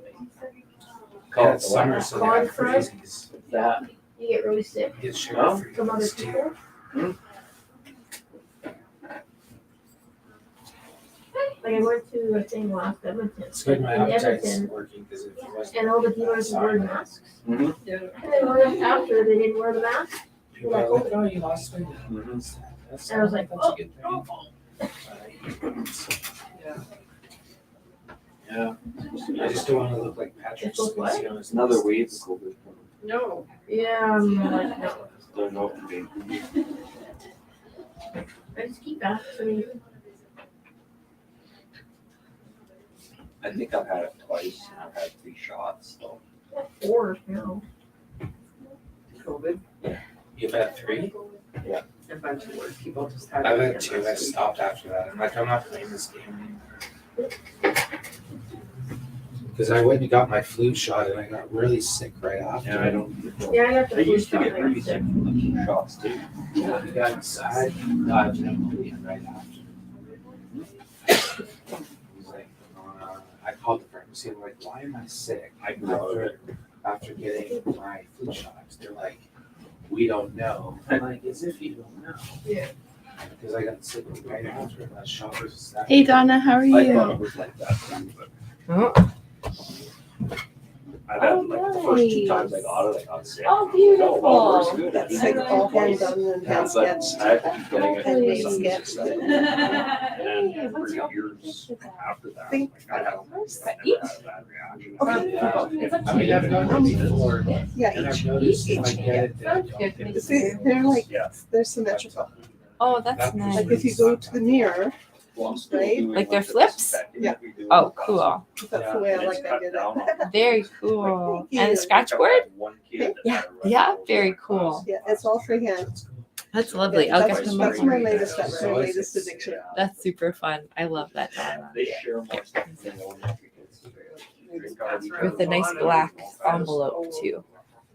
Yeah, it's summer, so they have Contract? freezies. That. You get really sick You get sugar Huh? free. from other steam. people. Like I went to a thing last Edmonton. It's good, my In appetite's Edmonton, working because if it wasn't. and all the dealers were wearing masks. Mhm. And then when after they didn't wear the mask, People are like, oh, you lost weight. Mhm. That's and I was like, that's oh, a good thing. Yeah. I just don't want to look like Patrick It's look what? Swayze on his Another list. wave of COVID. No. yeah, I'm like, no. Don't know if they- I just keep asking. I think I've had it twice. I've had 3 shots, so. 4 now. COVID. You've had 3? A bunch of work people just had. I've had 2. I stopped after that. I'm like, I'm not playing this game anymore. Because I went and got my flu shot and I got really sick right after. Yeah, I don't. Yeah, I got the I flu used to shot get and I really got sick sick. from the 2 shots too. Yeah, I got inside, got pneumonia right after. It was like, I called the pharmacy. I'm like, why am I sick? After getting my flu shots, they're like, we don't know. I'm like, as if you don't know. Yeah. Because I got sick right after that shot was that. Hey, Donna, how are I thought you? it was like that too, but. Oh. I've had like the first 2 times I got it, I got sick. Oh, No, well, it's beautiful. good. That's like all hands on the Yeah, hands but sketch. I had to keep going it And for we some sketched stuff. it. And then for years after that, Think- like I had I never had a bad reaction. I mean, I've done it before, Yeah, and I've each, noticed each. if I get it, then I don't get it. See, they're like, Yeah. they're symmetrical. Oh, that's nice. Like if you go to the mirror, Well, I'm still Right? doing, Like their the flips? disinfecting Yeah. that we do Oh, with us. cool. that's the way I And it's like I cut did down it. on- Very cool. Thank you. And the scratch I've board? had one kid that Yeah, had a yeah, retro very class. cool. Yeah, it's all freehand. That's lovely. Yeah, I'll that's, get them that's up. my latest, that's my latest addiction. That's super fun. I love that, Donna. They share more stuff than the elementary kids. Drink out of each With other's a nice water. black envelope too.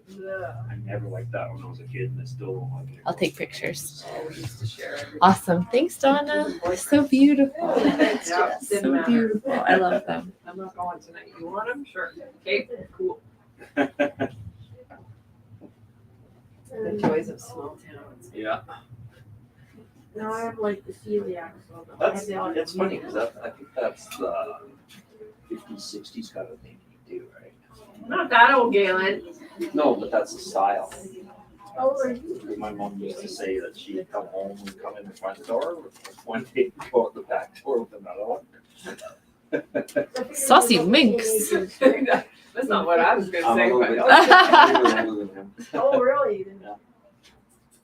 I never liked that when I was a kid and I still don't like it. I'll take pictures. We used to share everything. Awesome. Thanks, Donna. So beautiful. Thanks, Yeah, Jess. didn't So matter. beautiful. I love them. I'm not going tonight. You want them? Sure. Okay, cool. The joys of small towns. Yeah, Now I have like the celiac, so I have that's, the autoimmune. it's funny because I think that's the 50s, 60s kind of thing you do, right? Not that old, Galen. No, but that's the style. Oh, are you? My mom used to say that she'd come home and come in the front door, one day go out the back door with another one. Saucy minx. That's not what I was gonna I'm a say, little but. bit older than him. Oh, really? Then- Yeah. I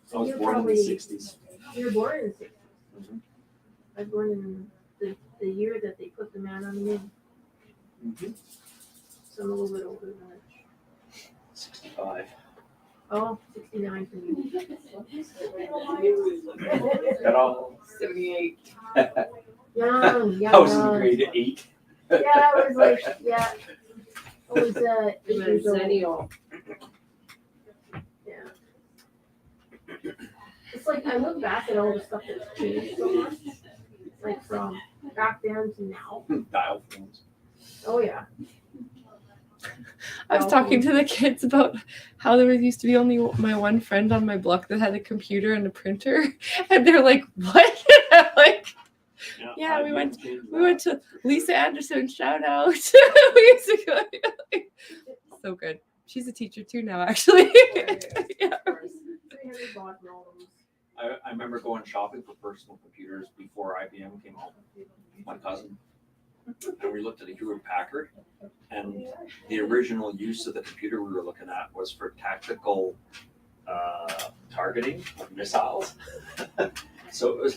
So was you're born in the probably, 60s. you were born in the 60s. Mhm. I was born in the year that they put the man on the moon, Mhm. so I'm a little bit older than that. 65. Oh, 69 for me. Got all. 78. Young, I was in young. grade 8. Yeah, I was like, yeah. I was 8 The years old. millennial. Yeah. It's like I look back at all the stuff that's changed so much. Like from back then to now. Dial phones. Oh yeah. I was talking to the kids about how there used to be only my one friend on my block that had a computer and a printer, and they're like, "What?" Like, Yeah, I we went- didn't change we that. went to Lisa Anderson. Shout out! We used to go. So good. She's a teacher too now, actually. Yeah. 300 baud modems. I remember going shopping for personal computers before IBM came out. My cousin. And we looked at a Hewlett Packard, and the original use of the computer we were looking at was for tactical targeting of missiles. So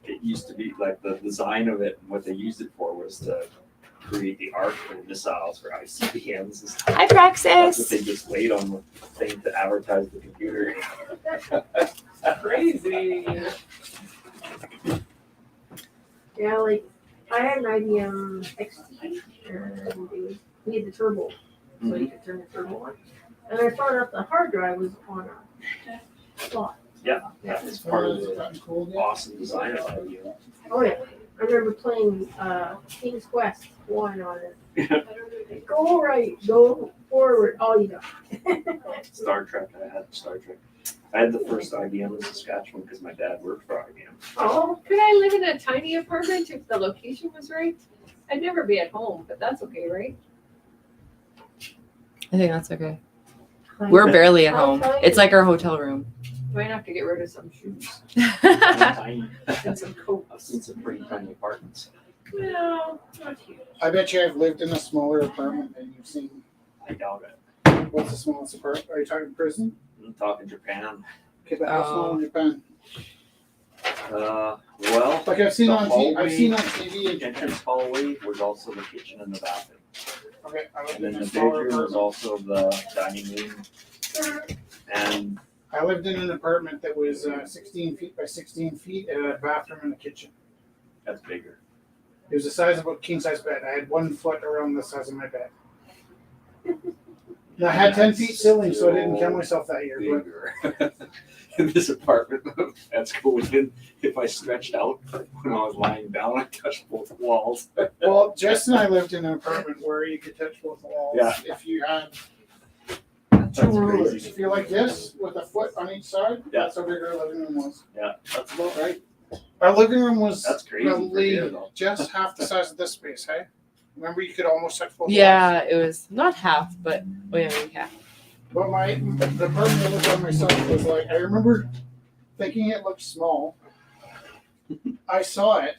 it used to be like the design of it and what they used it for was to create the arc for missiles for ICBMs and stuff. Hi, That's what Praxis. they just laid on the thing to advertise the computer. Crazy. Yeah, like I had an IBM XT and we had the turbo, so you could turn the turbo on. And I found out the hard drive was on a slot. Yeah, that's part of the awesome design of IBM. Oh yeah, I remember playing King's Quest 1 on it. Go right, go forward, all you got. Star Trek, I had Star Trek. I had the first IBM in Saskatchewan because my dad worked for IBM. Oh, Could I live in a tiny apartment if the location was right? I'd never be at home, but that's okay, right? I think that's okay. We're barely at How home. tiny? It's like our hotel room. Might have to get rid of some shoes Tiny. and some coats. I've seen some pretty tiny apartments. No, not huge. I bet you I've lived in a smaller apartment than you've seen. I doubt it. What's the smallest apartment? Are you talking prison? I'm talking Japan. Okay, but how small in Japan? Well, Like I've seen the on hallway, I've seen on TV in the Japan. entrance hallway was also the kitchen and the bathroom. Okay, I lived And then in the a smaller bedroom was apartment. also the dining room. And I lived in an apartment that was 16 feet by 16 feet and a bathroom and a kitchen. that's bigger. It was the size of a king size bed. I had 1 foot around the size of my bed. And I had 10 feet ceiling, so I didn't kill myself that year. But Bigger. In this apartment, that's going in. If I stretched out when I was lying down, I touched both walls. well, Jess and I lived in an apartment where you could touch both walls Yeah. if you had That's two rulers. crazy. If you're like this with a foot on each side, Yeah. that's how big our living room was. Yeah, that's about right. Our living room was That's crazy. for probably here, though. just half the size of this space, hey? Remember, you could almost touch both walls. Yeah, it was not half, but yeah, maybe half. But the apartment I lived on myself was like, I remember thinking it looked small. I saw it.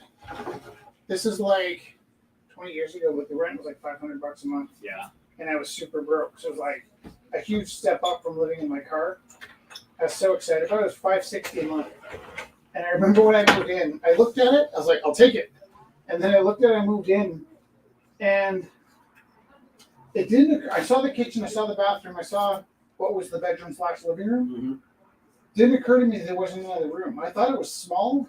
This is like 20 years ago, but the rent was like $500 a month, Yeah. and I was super broke. So it was like a huge step up from living in my car. I was so excited. I thought it was $560 a month. And I remember when I moved in, I looked at it, I was like, I'll take it. And then I looked at it, I moved in, and it didn't, I saw the kitchen, I saw the bathroom, I saw what was the bedroom / living room. Mhm. Didn't occur to me that there wasn't another room. I thought it was small,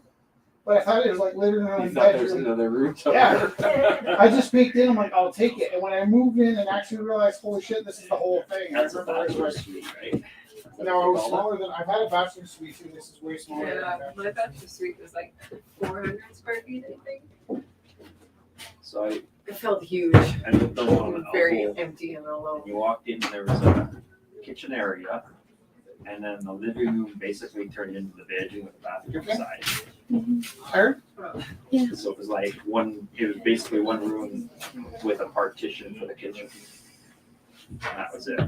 but I thought it was like living room You and thought there was bedroom. another room Yeah. somewhere. I just peeked in, I'm like, I'll take it. And when I moved in and actually realized, holy shit, this is the whole thing. That's I a remember I was bachelor like, suite, right? no, it was smaller than, I've had a bachelor suite too, this is way smaller than Yeah, that. my bachelor suite was like 400 square feet, I think. So I It felt huge. lived alone in Very Elbow. empty and alone. You walked in, there was a kitchen area, and then the living room basically turned into the bedroom with the bathroom Okay. side. Heard? So it was like it was basically one room with a partition for the kitchen. And that was it.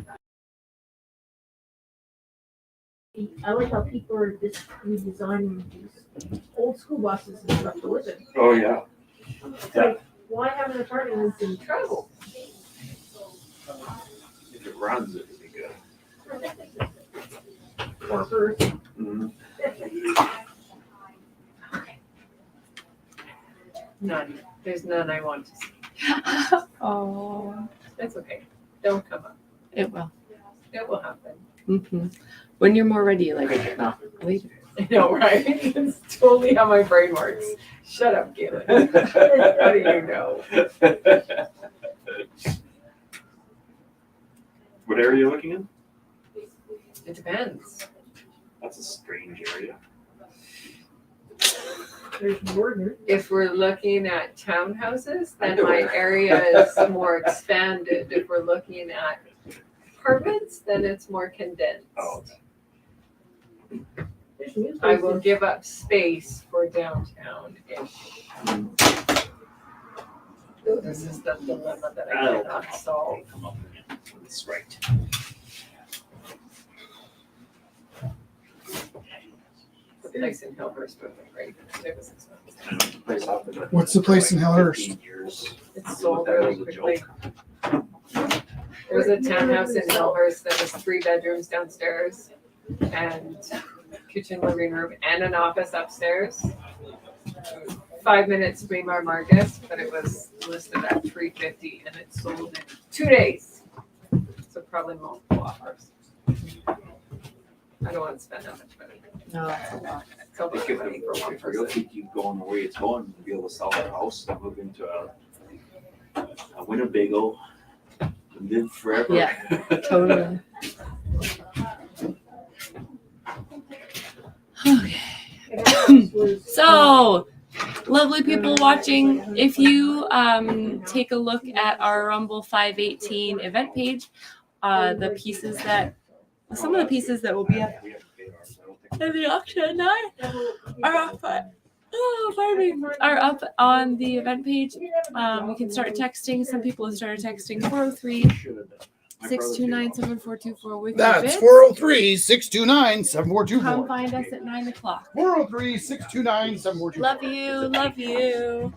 I like how people are just redesigning these old school buses and stuff to live in. Oh, yeah. It's Yeah. like, why have an apartment that's in travel? If it runs, it would be good. Or first. Mhm. None. There's none I want to see. Oh, It's okay. Don't come up. it will. It will happen. hmm When you're more ready, like No. later. I know, right? It's totally how my brain works. Shut up, Galen. How do you know? What area are you looking in? It depends. That's a strange area. There's Gordon. If we're looking at townhouses, then I know. my area is more expanded. If we're looking at apartments, then it's more condensed. Oh, There's new I will places. give up space for downtown-ish. Ooh, this is the dilemma that I That'll cannot come up. solve. It'll come up again. That's right. The place in Hillhurst would be great. It was expensive. What's the place in Hillhurst? 15 years. It's sold really quickly. There was a townhouse in Hillhurst that was 3 bedrooms downstairs and kitchen, living room, and an office upstairs. 5 minutes to Maymar Marcus, but it was listed at $350 and it sold in 2 days. So probably multiple offers. I don't want to spend that much money. No, that's a lot. It's a I lot think of money for one if realty person. keep going the way it's going, we'll be able to sell our house and move into a Winnebago and live forever. Yeah, totally. So, lovely people watching, if you take a look at our Rumble 518 event page, the pieces that, some of the pieces that will be up in the auction night are up are up on the event page. You can start texting. Some people have started texting 403-629-7424 with your That's bids. 403-629-7424. Come find us at 9 o'clock. 403-629-7424. Love you. Love you.